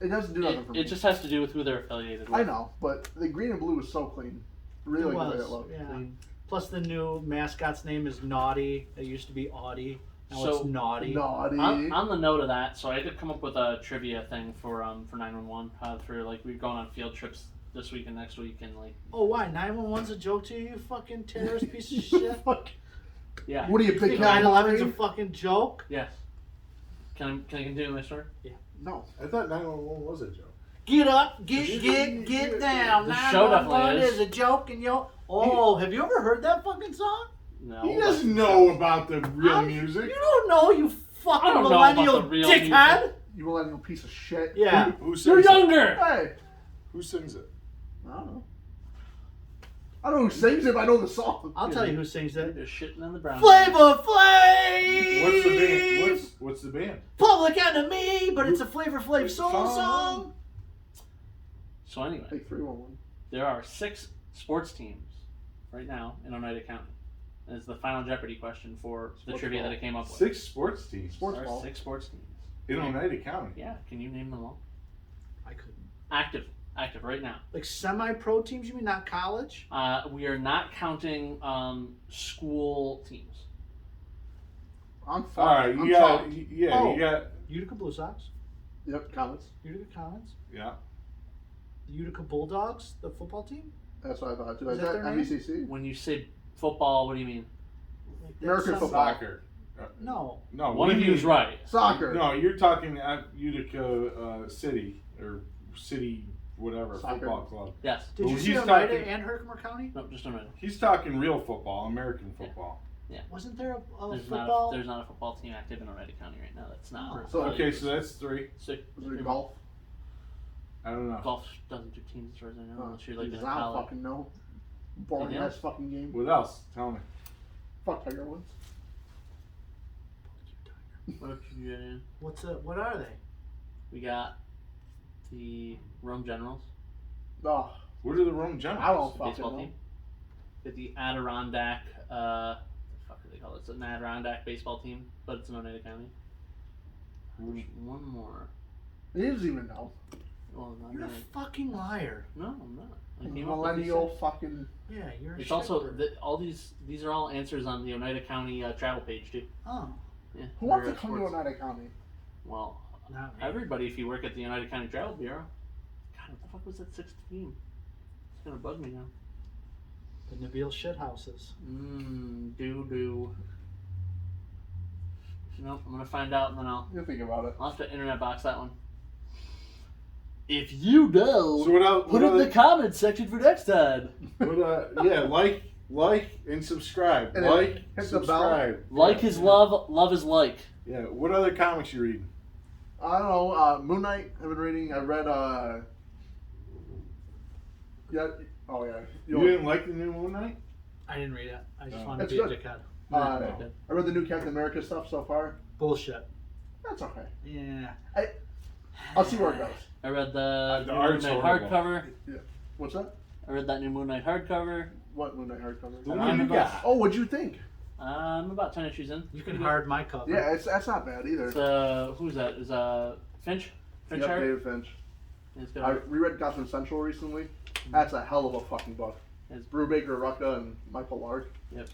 it doesn't do nothing for me. It just has to do with who they're affiliated with. I know, but the green and blue is so clean. Really It like the way was, it looked. yeah. Clean. Plus, the new mascot's name is Naughty. It used to be Audie. Now So, it's Naughty. Naughty. On the note of that, so I had to come up with a trivia thing for 911 for like we're going on field trips this week and next week and like Oh, why? 911's a joke to you, you fucking terrorist piece of shit? Fuck. yeah. What do you You pick? think 9/11's a Calamari? fucking joke? Yes. Can I continue my story? No. I thought 911 was a joke. Get up, get down. The show definitely 911 is. is a joke, and yo. Oh, have you ever heard that fucking song? No. He doesn't know about the real You music. don't know, you fucking I don't know about millennial the real dickhead. music. You millennial piece of shit. Yeah. Who sings You're it? younger. Hey. Who sings it? I don't know. I don't know who sings it, but I know the song. I'll tell you who sings You're that. just shitting on the brown. Flavor Flav. What's the band? What's the band? Public Enemy, but it's a Flavor Flav soul song. So anyway, Take 311. there are 6 sports teams right now in Oneida County. And it's the final Jeopardy question for the Sports trivia ball. that I came up with. 6 sports teams Sports There are ball. 6 sports teams. in Oneida County. Yeah, can you name them all? I couldn't. Active right now. Like semi-pro teams, you mean, not college? We are not counting school teams. I'm fucked. All right, I'm you got fucked. Oh. you got Utica Blue Sox, Yep, comments. Utica Comets, yeah. the Utica Bulldogs, the football team. That's what I thought too. Is Is that that their name? MBCC? When you say football, what do you mean? Like that's American some- football. Soccer. No, No, One we of you mean- is right. Soccer. No, you're talking at Utica City or City whatever Soccer. football club. Yes. did Well, you see he's Oneida talking- and Herkimer County? No, just a minute. He's talking real football, American football. Wasn't there a There's football? there's not a football team active in Oneida County right now. That's not. Oh. So- Okay, so that's 3. So, Was it golf? I don't know. golf doesn't do teams as far as I know. Oh, Unless you're like in Jesus, I don't college. fucking know. Boring Yeah. ass fucking game. What else? Tell me. Fuck Tiger Woods. What else you get in? What are they? We got the Rome Generals Oh, What are the Rome I Generals? don't fucking baseball know. team. We got the Adirondack. What the fuck do they call it? It's an Adirondack baseball team, but it's in Oneida County. There's one more. He doesn't even know. Well, I'm You're a not- fucking liar. no, I'm not. I came up with these Millennial things. fucking. Yeah, you're a It's also shitbird. all these are all answers on the Oneida County travel page too. Oh, Yeah. Who wants for, to come to sports. Oneida County? Well, not me. everybody, if you work at the United County Travel Bureau. God, what the fuck was that 6th team? It's gonna bug me now. The Nabil shithouses. Doo. Nope, I'm gonna find out and then I'll You think about it. have to internet box that one. If you know, So what else? put it in the comments section for next time. Yeah, like and subscribe. And then Like, hit the bell. subscribe. Like is love, love is like. Yeah. What other comics you reading? I don't know. Moon Knight. I've been reading. I read. Yeah. Oh yeah. You didn't like the new Moon Knight? I didn't read it. I just Oh. wanted to It's be a good. dickhead. I read the new Captain America stuff so far. Bullshit. That's okay. Yeah. I'll see where it goes. I read the The new art's Moon Knight horrible. hardcover. What's that? I read that new Moon Knight hardcover. What Moon Knight hardcover? The I'm one you about- got. Oh, what'd you think? I'm about 10 issues in. You can hard my cover. Yeah, that's not bad either. It's, who's that? Is Finch? Finch Yep, art? David Finch. It's good I art. reread Gotham Central recently. That's a hell of a fucking book. It's- Brubaker, Rucka, and Michael Lark. Yep.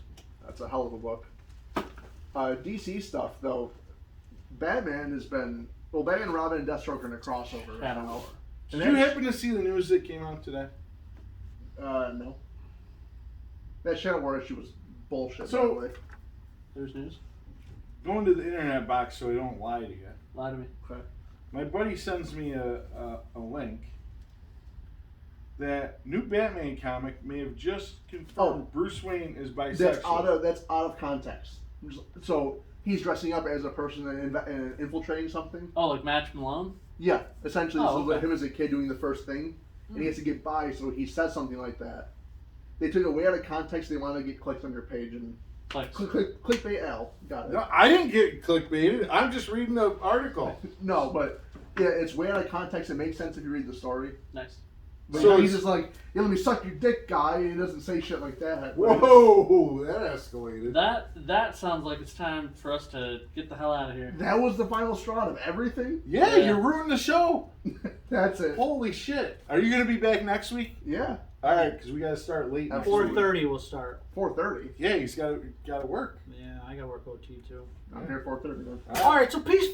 That's a hell of a book. DC stuff though, Batman has been Batman, Robin, and Deathstroke are in a crossover right Shadow now. War. Did you happen to see the news that came out today? No. That Shadow War issue was bullshit. So- by the way. There's news. Going to the internet box so I don't lie to you. Lie to me. My buddy sends me a link. That new Batman comic may have just confirmed Bruce Wayne is bisexual. That's out of context. So he's dressing up as a person and infiltrating something. Oh, like Match Malone? Yeah, essentially, Oh, so okay. him as a kid doing the first thing, and he has to get by, so he says something like that. They took it way out of context. They want to get clicks on your page and Like, clickbait L. Got it. No, I didn't get clickbaited. I'm just reading the article. No, but yeah, it's way out of context. It makes sense if you read the story. nice. But So he's it's- just like, "Yeah, let me suck your dick, guy." He doesn't say shit like that. Whoa, that escalated. That sounds like it's time for us to get the hell out of here. That was the final straw of everything. Yeah, Yeah. you're ruining the show. That's it. Holy shit. Are you going to be back next week? Yeah, All right, because we got to start late At next 4:30 week. we'll start. 4:30. Yeah, he's got to work. Yeah, I got work OT too. I'm here 4:30. Then. All right, so peace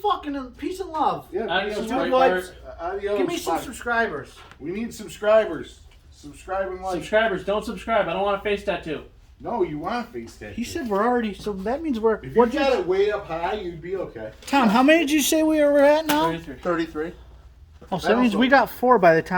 and love. Yeah, Adios, adios, White White adios. Give me some Bye. subscribers. We need subscribers. Subscribe and like. Subscribers, don't subscribe. I don't want a face tattoo. No, you want a face tattoo. He said we're already, so that means we're. If you got it way up high, you'd be okay. Tom, how many did you say we were at now? 33. 33. Oh, so that means we got 4 by the time.